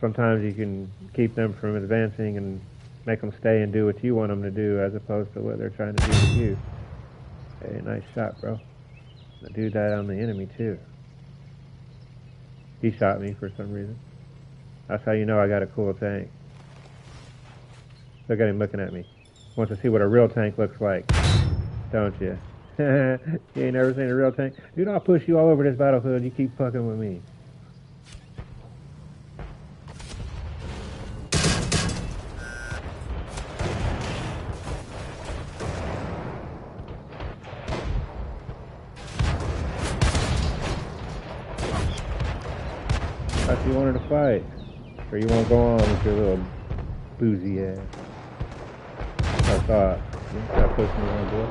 Sometimes you can keep them from advancing and make them stay and do what you want them to do, as opposed to what they're trying to do with you. Hey, nice shot, bro. I do that on the enemy, too. He shot me for some reason. That's how you know I got a cool tank. Look at him looking at me. Wants to see what a real tank looks like, don't you? You ain't never seen a real tank? Dude, I'll push you all over this battlefield. You keep fucking with me. Thought you wanted to fight. Or you won't go on with your little boozy ass. I thought. You stop pushing me on, boy.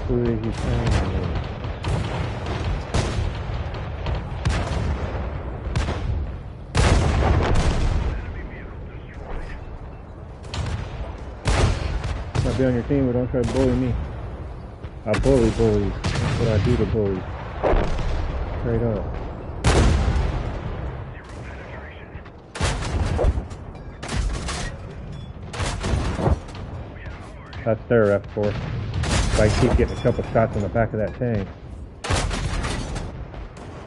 Who is you playing with? I'll be on your team, but don't try to bully me. I bully bullies. That's what I do to bullies. Straight up. That's their F4. So I keep getting a couple shots on the back of that tank.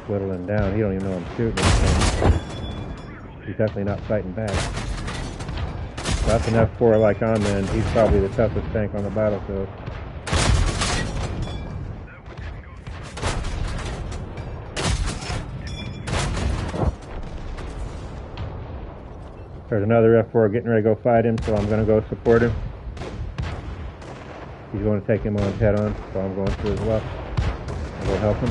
Whittling down. He don't even know I'm shooting. He's definitely not fighting back. So that's an F4 like I'm in. He's probably the toughest tank on the battlefield. There's another F4 getting ready to go fight him, so I'm going to go support him. He's going to take him on head on, so I'm going to as well. I'll go help him.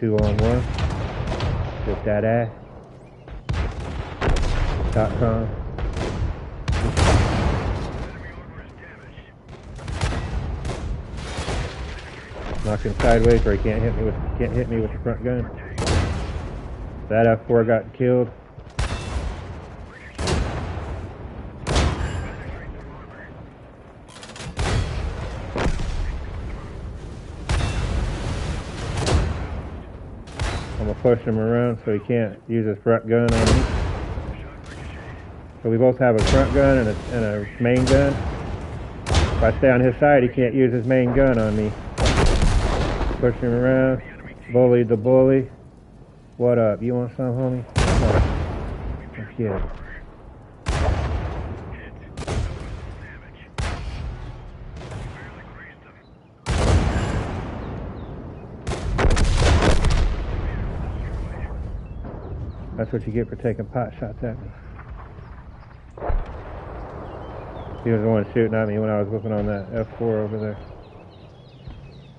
2-on-1. With that ass. .com. Knock him sideways where he can't hit me with the front gun. That F4 got killed. I'm gonna push him around so he can't use his front gun on me. So we both have a front gun and a main gun. If I stay on his side, he can't use his main gun on me. Push him around. Bullied the bully. What up? You want some, homie? Come on. Let's get it. That's what you get for taking pot shots at me. He was the one shooting at me when I was looking on that F4 over there.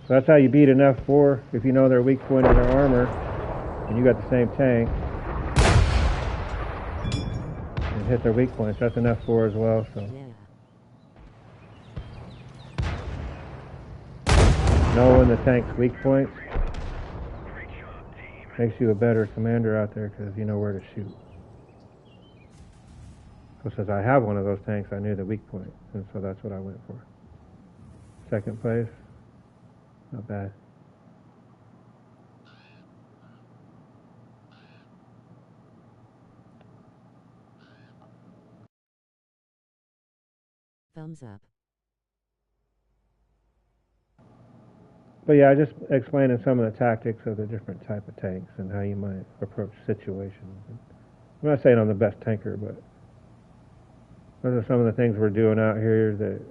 So that's how you beat an F4, if you know their weak point in their armor, and you got the same tank, and hit their weak points. That's an F4 as well, so. Yeah. knowing the tank's weak points makes you a better commander out there because you know where to shoot. So since I have one of those tanks, I knew the weak point, and so that's what I went for. Second place, not bad. Thumbs up. But yeah, just explaining some of the tactics of the different type of tanks and how you might approach situations. I'm not saying I'm the best tanker, but those are some of the things we're doing out here that,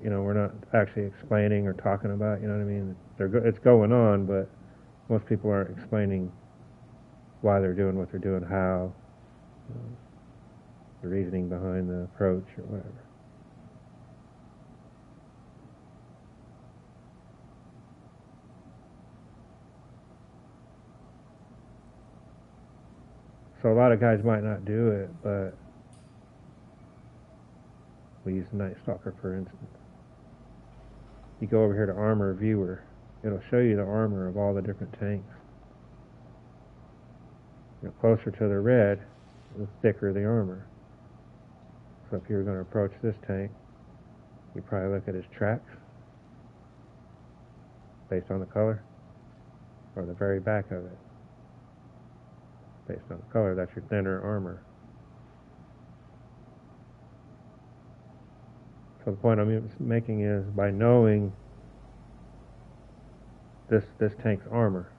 you know, we're not actually explaining or talking about. You know what I mean? It's going on, but most people aren't explaining why they're doing what they're doing, how, you know, the reasoning behind the approach or whatever. So a lot of guys might not do it, but we use Night Stalker for instance. You go over here to Armor Viewer, it'll show you the armor of all the different tanks. You know, closer to the red, the thicker the armor. So if you were going to approach this tank, you probably look at his tracks based on the color, or the very back of it based on the color. That's your thinner armor. So the point I'm making is, by knowing this tank's armor,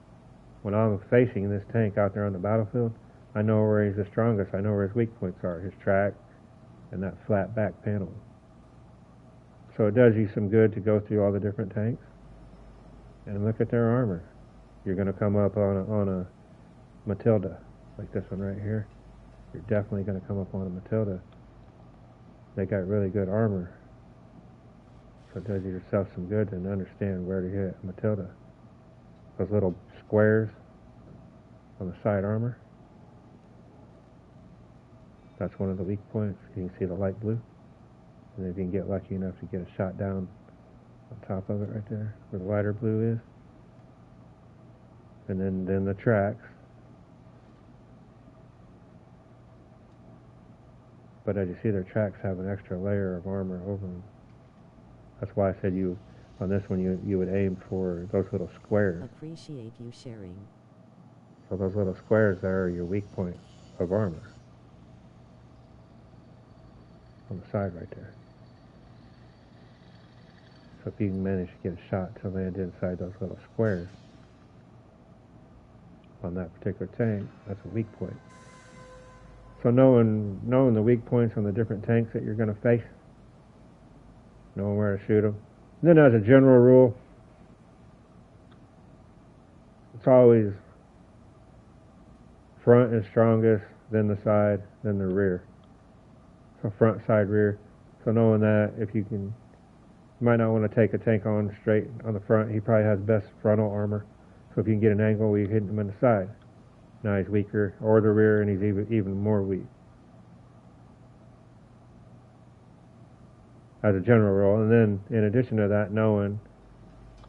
when I'm facing this tank out there on the battlefield, I know where he's the strongest. I know where his weak points are, his track, and that flat back panel. So it does you some good to go through all the different tanks and look at their armor. You're going to come up on a Matilda, like this one right here. You're definitely going to come up on a Matilda. They got really good armor. So it does yourself some good to understand where to hit a Matilda. Those little squares on the side armor, that's one of the weak points. You can see the light blue. And if you can get lucky enough to get a shot down on top of it right there, where the lighter blue is. And then the tracks. But as you see, their tracks have an extra layer of armor over them. That's why I said on this one, you would aim for those little squares. Appreciate you sharing. So those little squares there are your weak point of armor. On the side right there. So if you can manage to get a shot to land inside those little squares on that particular tank, that's a weak point. So knowing the weak points on the different tanks that you're going to face, knowing where to shoot them. And then as a general rule, it's always front is strongest, then the side, then the rear. So front, side, rear. So knowing that, if you might not want to take a tank on straight on the front. He probably has best frontal armor. So if you can get an angle where you hit him in the side, now he's weaker, or the rear, and he's even more weak. As a general rule. And then in addition to that, knowing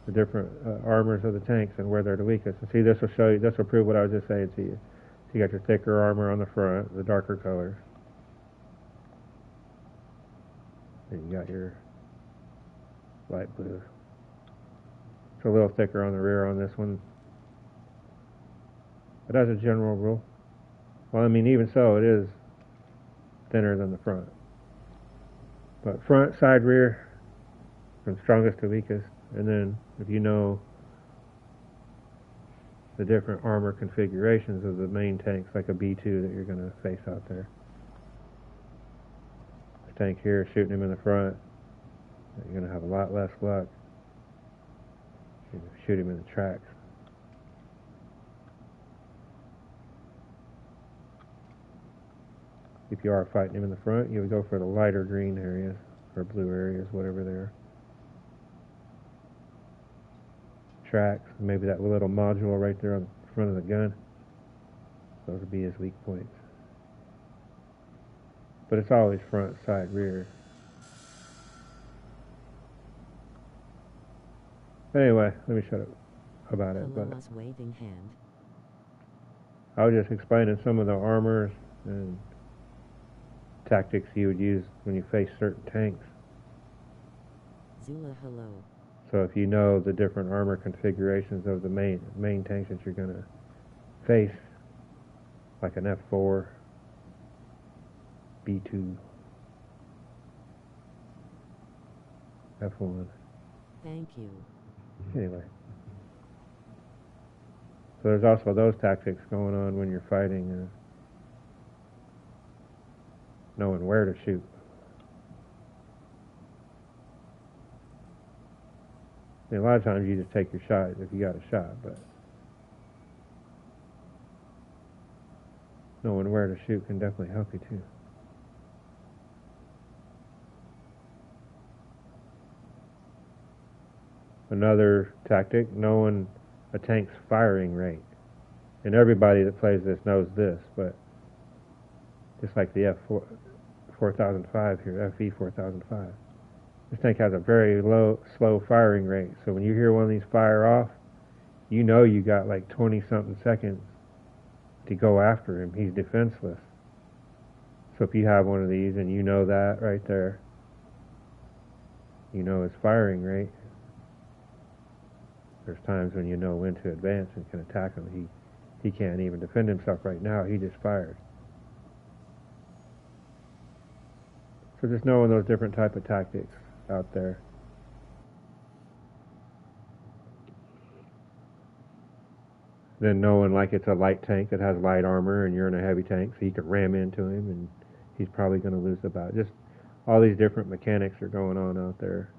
the different armors of the tanks and where they're the weakest. And see, this will prove what I was just saying to you. So you got your thicker armor on the front, the darker colors. And you got your light blue. It's a little thicker on the rear on this one. But as a general rule, well, I mean, even so, it is thinner than the front. But front, side, rear, from strongest to weakest. And then if you know the different armor configurations of the main tanks, like a B2 that you're going to face out there. This tank here, shooting him in the front, you're going to have a lot less luck. You shoot him in the tracks. If you are fighting him in the front, you would go for the lighter green areas, or blue areas, whatever they are. Tracks, maybe that little module right there on the front of the gun. Those would be his weak points. But it's always front, side, rear. Anyway, let me shut up about it. But Kaloa's waving hand. I was just explaining some of the armors and tactics you would use when you face certain tanks. Zula hello. So if you know the different armor configurations of the main tanks that you're going to face, like an F4, B2, F1. Thank you. Anyway. So there's also those tactics going on when you're fighting, knowing where to shoot. I mean, a lot of times you just take your shot if you got a shot, but knowing where to shoot can definitely help you too. Another tactic, knowing a tank's firing rate. And everybody that plays this knows this, but just like the F4005 here, FE4005. This tank has a very slow firing rate. So when you hear one of these fire off, you know you got like 20-something seconds to go after him. He's defenseless. So if you have one of these and you know that right there, you know his firing rate. There's times when you know when to advance and can attack him. He can't even defend himself right now. He just fired. So just knowing those different type of tactics out there. Then knowing like it's a light tank that has light armor and you're in a heavy tank, so you can ram into him and he's probably going to lose the battle. Just all these different mechanics are going on out there.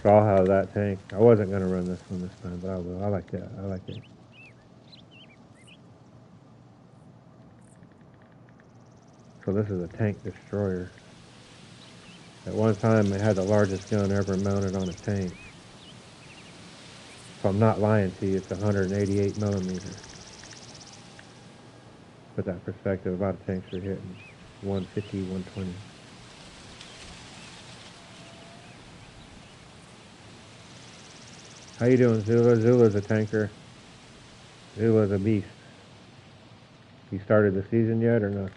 So I'll have that tank. I wasn't going to run this one this time, but I will. I like that. I like it. So this is a tank destroyer. At one time, it had the largest gun ever mounted on a tank. So I'm not lying to you. It's 188 millimeter. Put that perspective, a lot of tanks are hitting 150, 120. How you doing, Zula? Zula's a tanker. Zula's a beast. You started the season yet or not?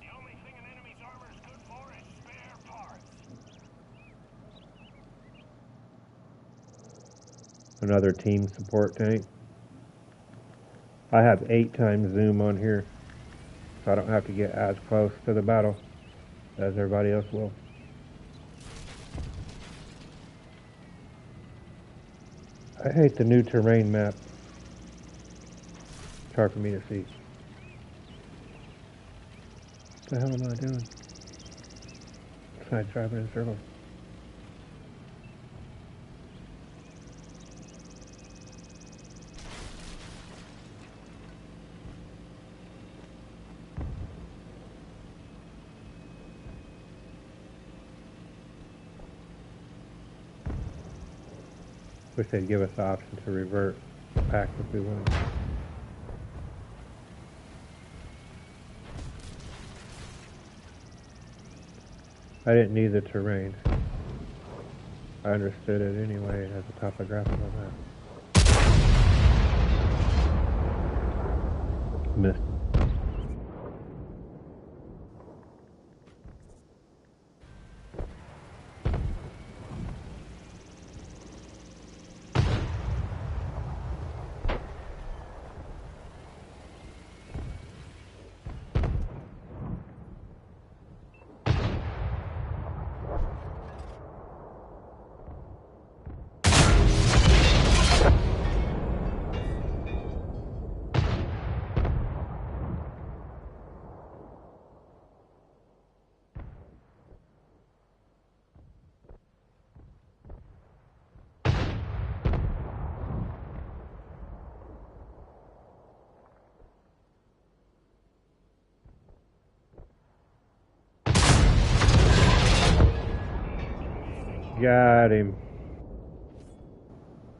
The only thing an enemy's armor is good for is spare parts. Another team support tank. I have 8 times zoom on here, so I don't have to get as close to the battle as everybody else will. I hate the new terrain map. It's hard for me to see. What the hell am I doing? Besides driving in circles. Wish they'd give us the option to revert back if we want. I didn't need the terrain. I understood it anyway as a topographical map. Missed. Got him.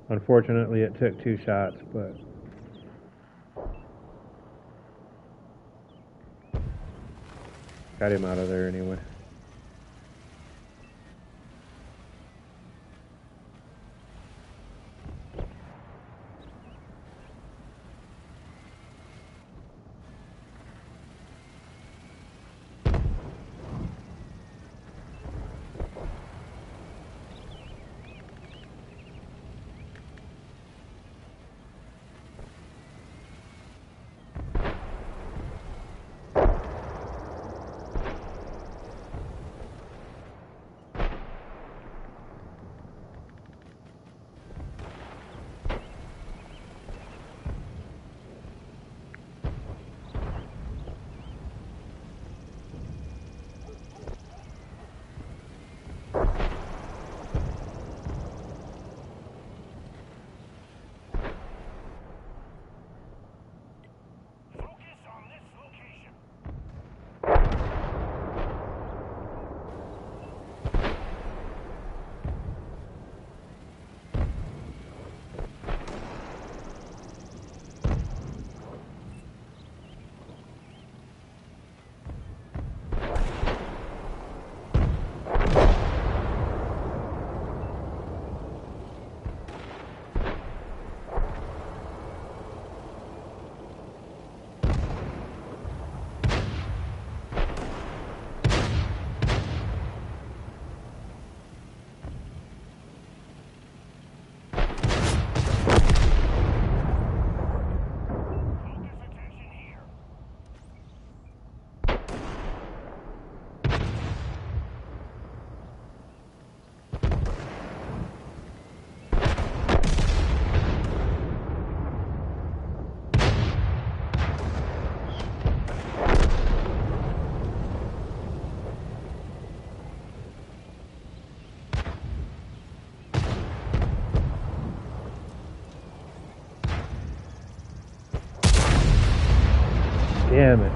Unfortunately, it took 2 shots, but got him out of there anyway. Focus on this location. Focus attention here. Damn it.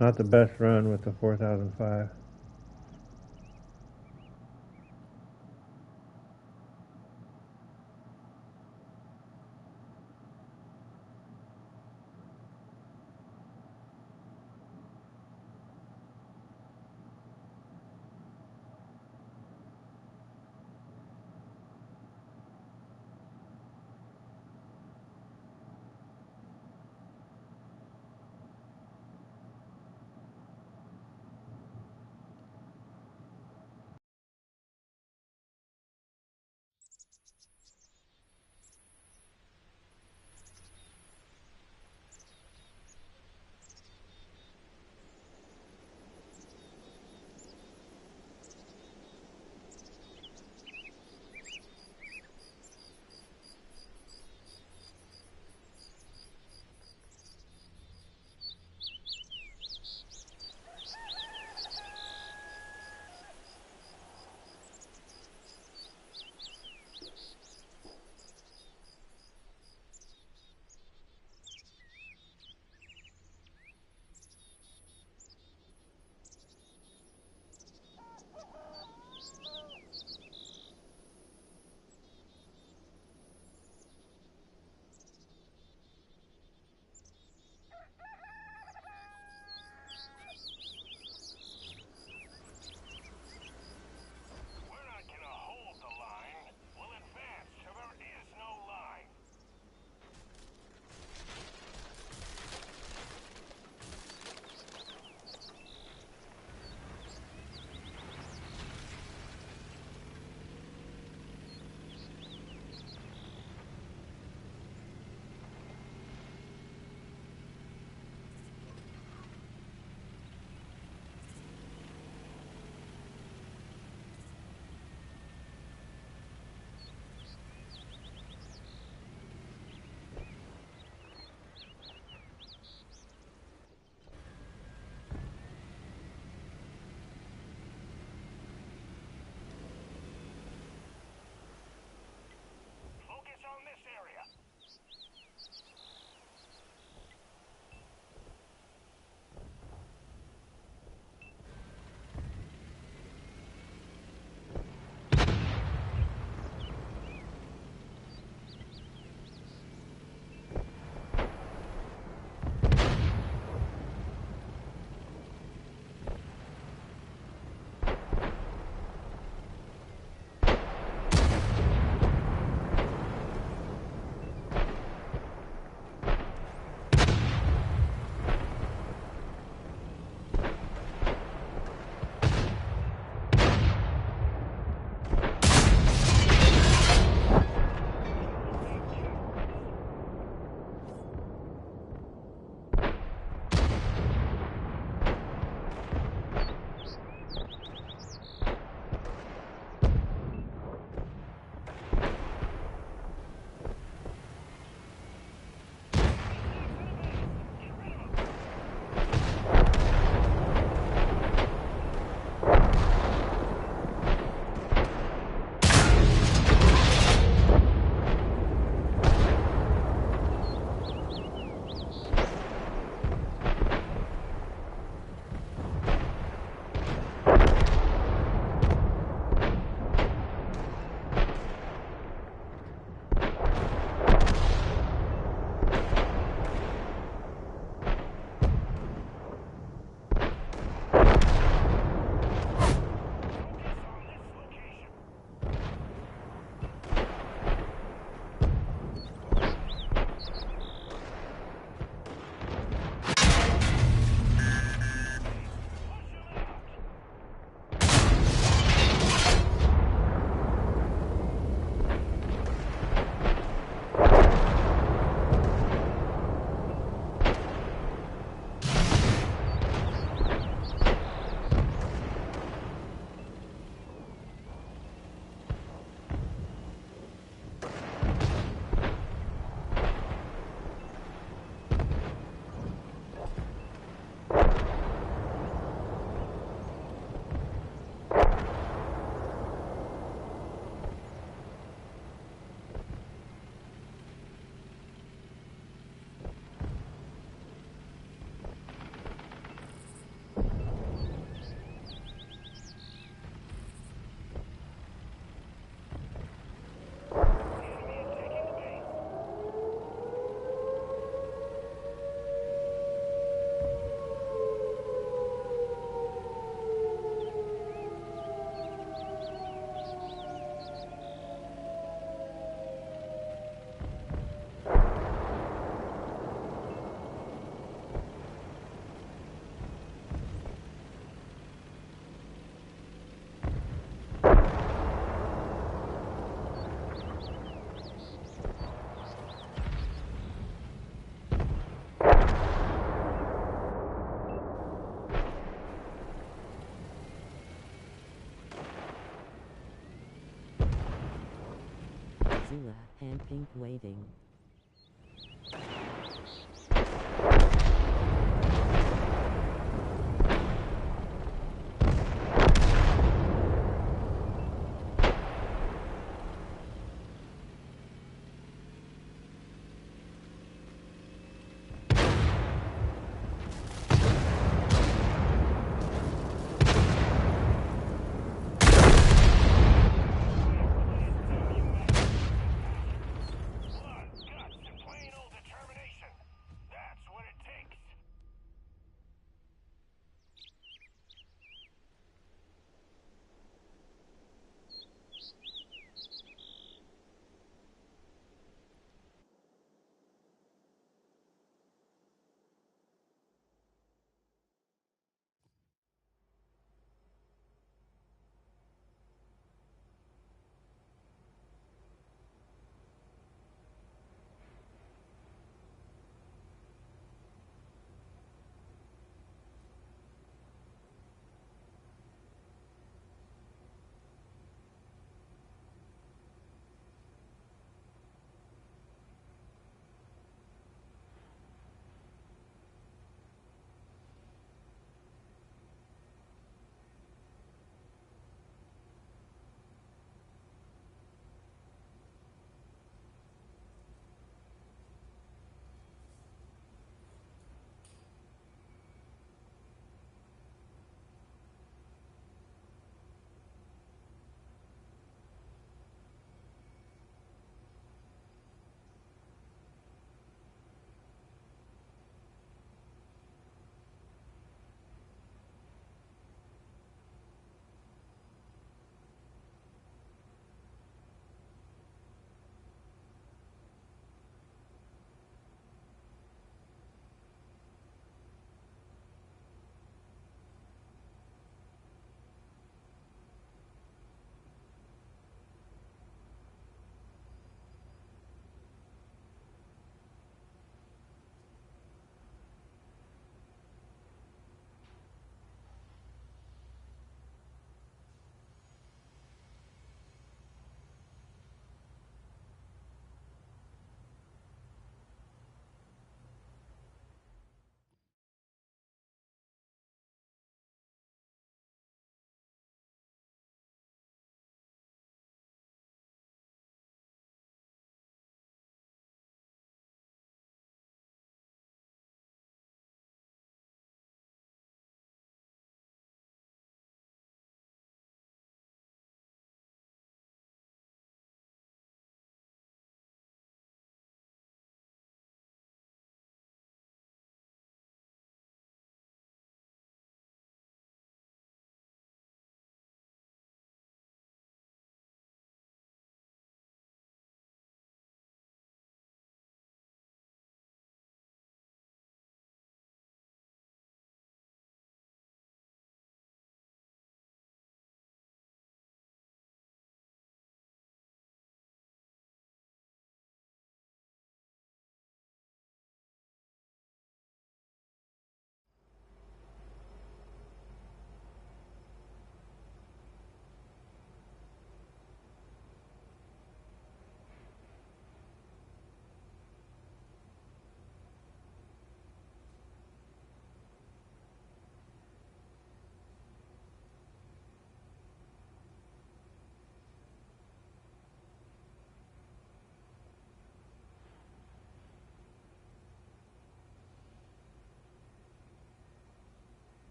Not the best run with the 4005. Hula, hand pink waving.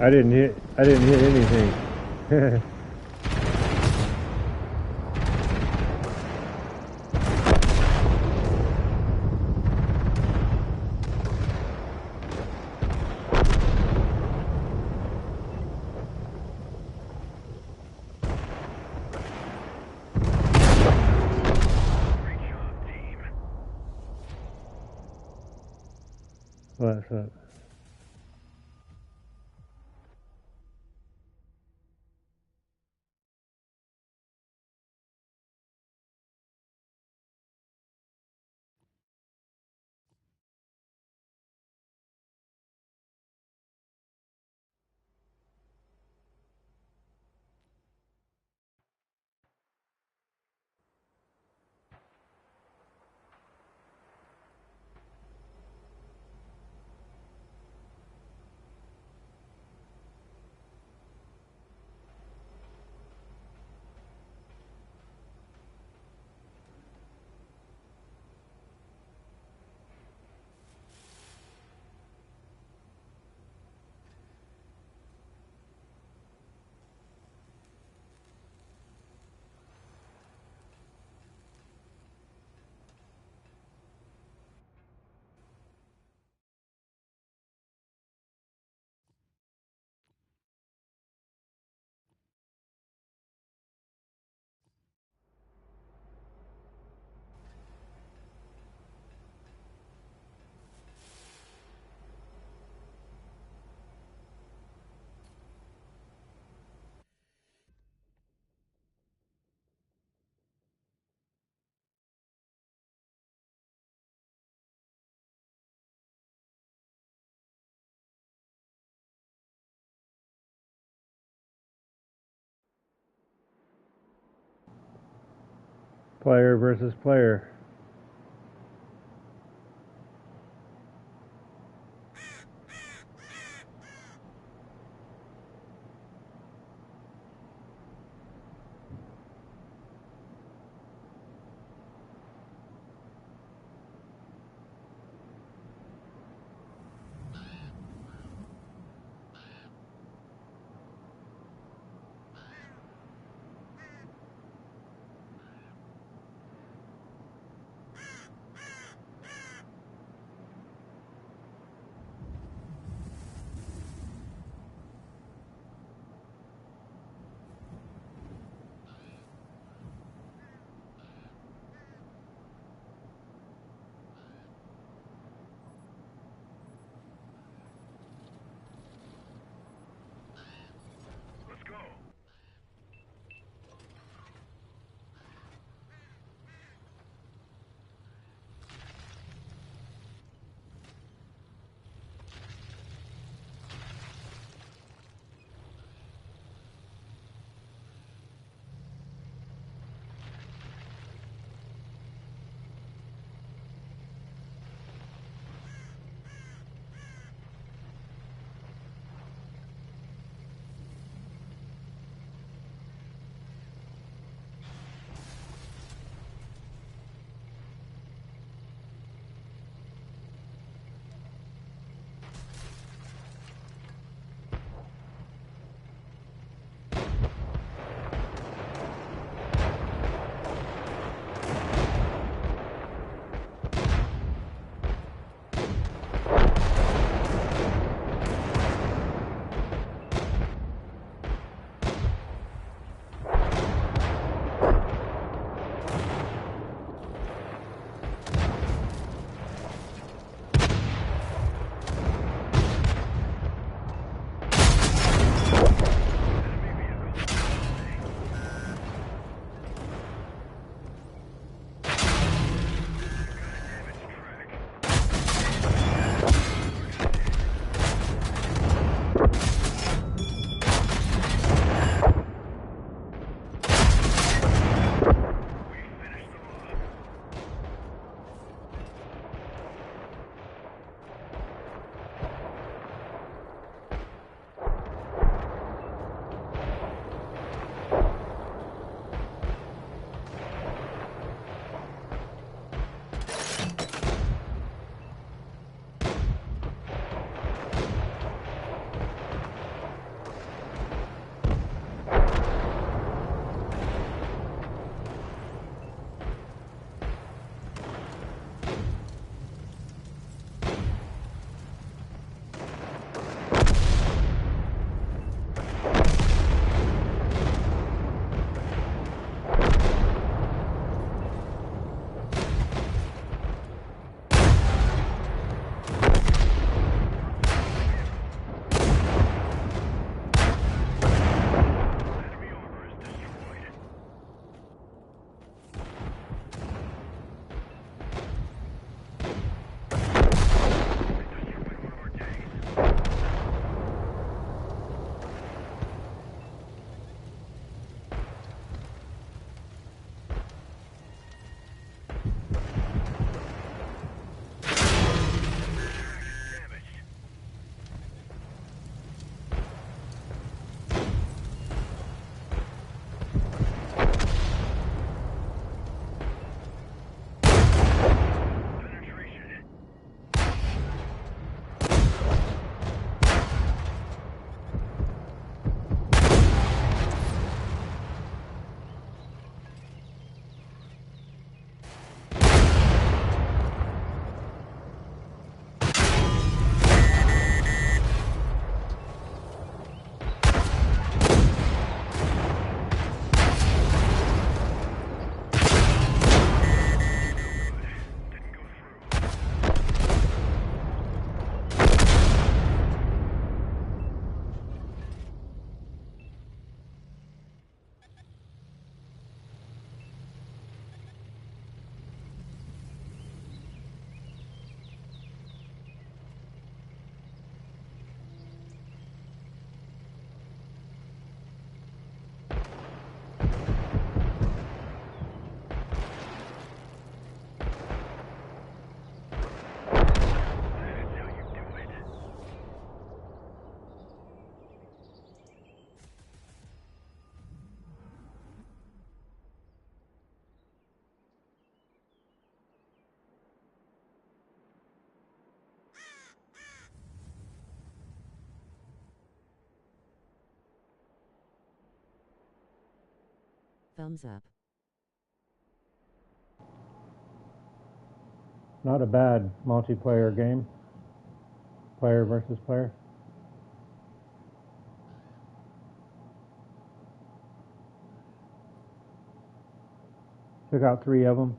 I didn't hit anything. What's up? Player versus player. Thumbs up. Not a bad multiplayer game. Player versus player. Took out 3 of them.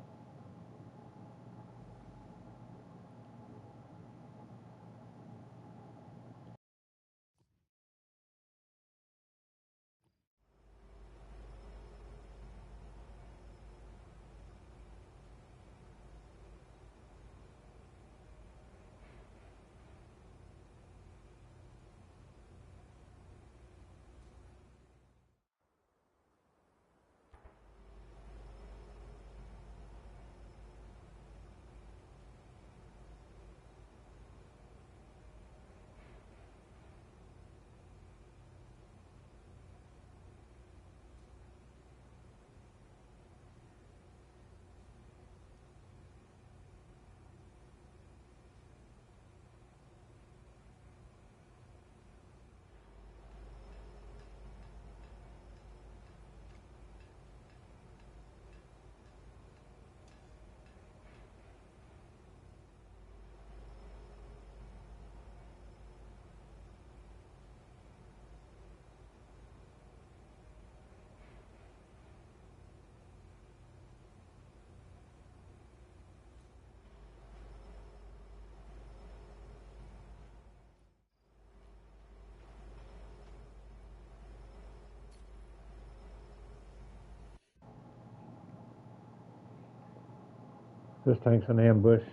This tank's an ambush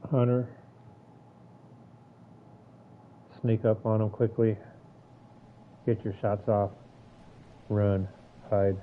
hunter. Sneak up on them quickly. Get your shots off. Run. Hide.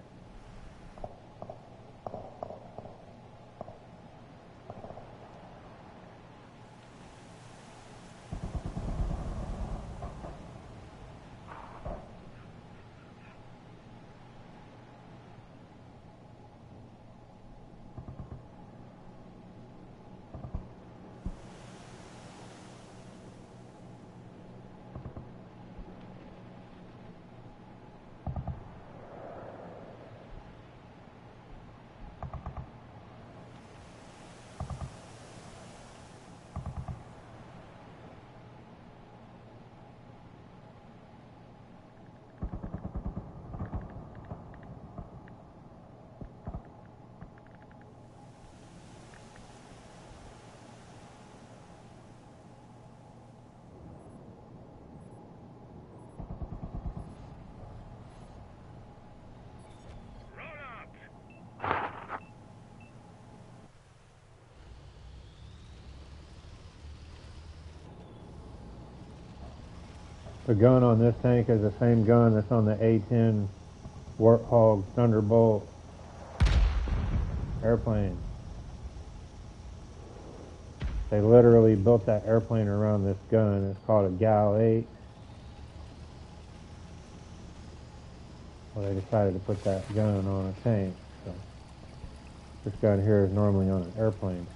The gun on this tank is the same gun that's on the A-10 Warthog Thunderbolt airplane. They literally built that airplane around this gun. It's called a Gal 8. Well, they decided to put that gun on a tank. So this gun here is normally on an airplane.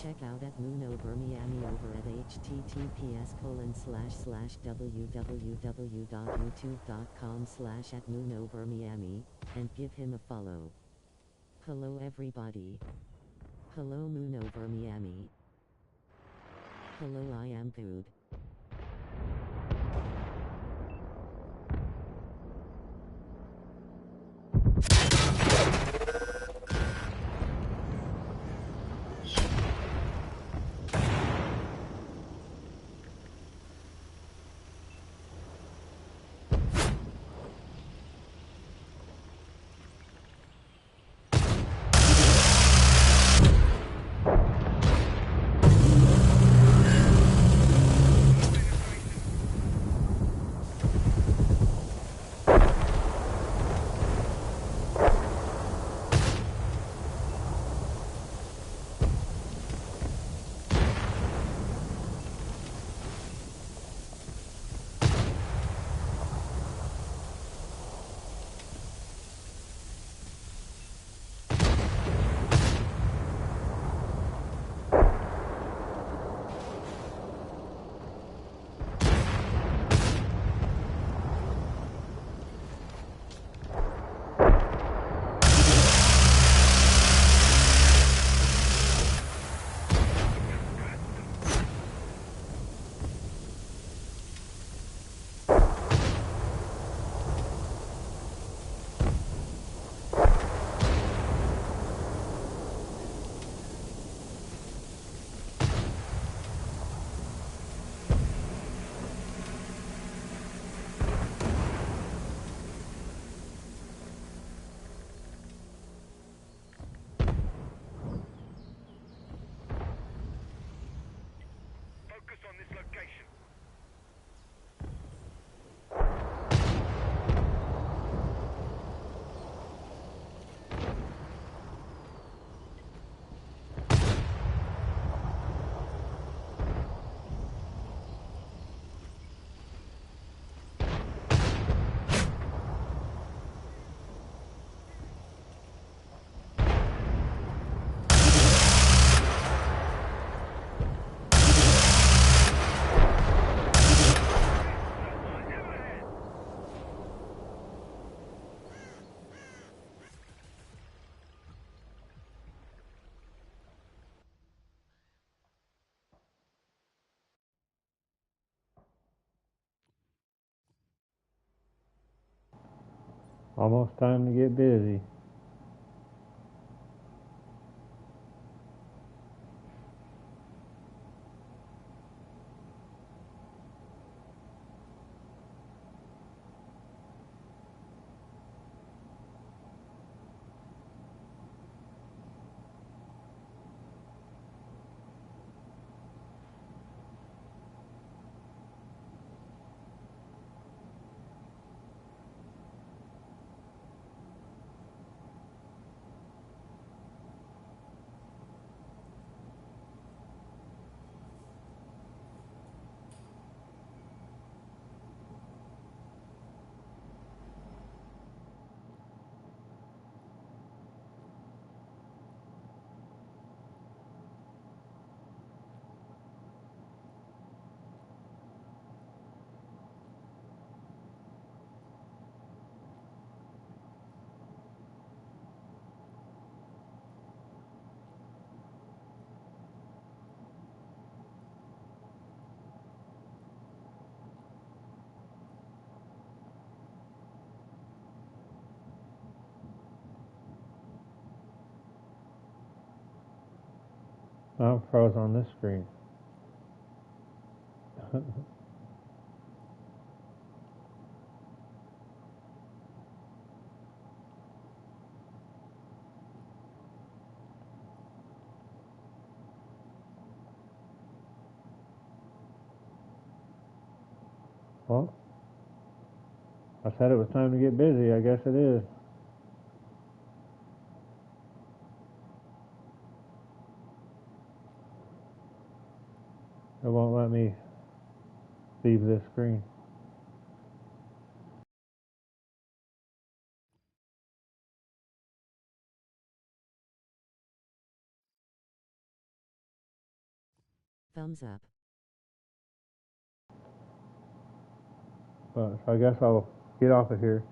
Check out at Muno Bermiami over at https://www.youtube.com/ at Muno Bermiami, and give him a follow. Hello everybody. Hello Muno Bermiami. Hello, I am good. Focus on this location. Almost time to get busy. I'm froze on this screen. Well, I said it was time to get busy. I guess it is. It won't let me leave this screen. Thumbs up. But so I guess I'll get off of here.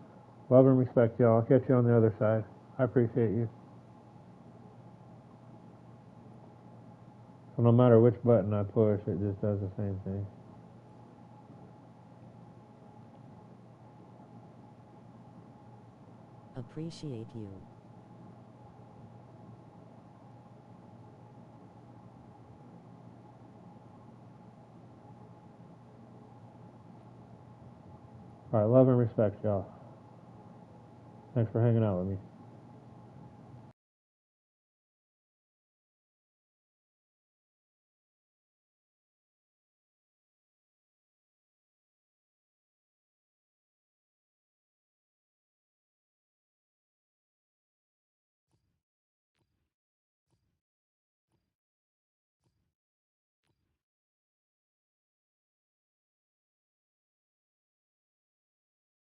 Love and respect, y'all. I'll catch you on the other side. I appreciate you. So no matter which button I push, it just does the same thing. Appreciate you. Alright, love and respect, y'all. Thanks for hanging out with me.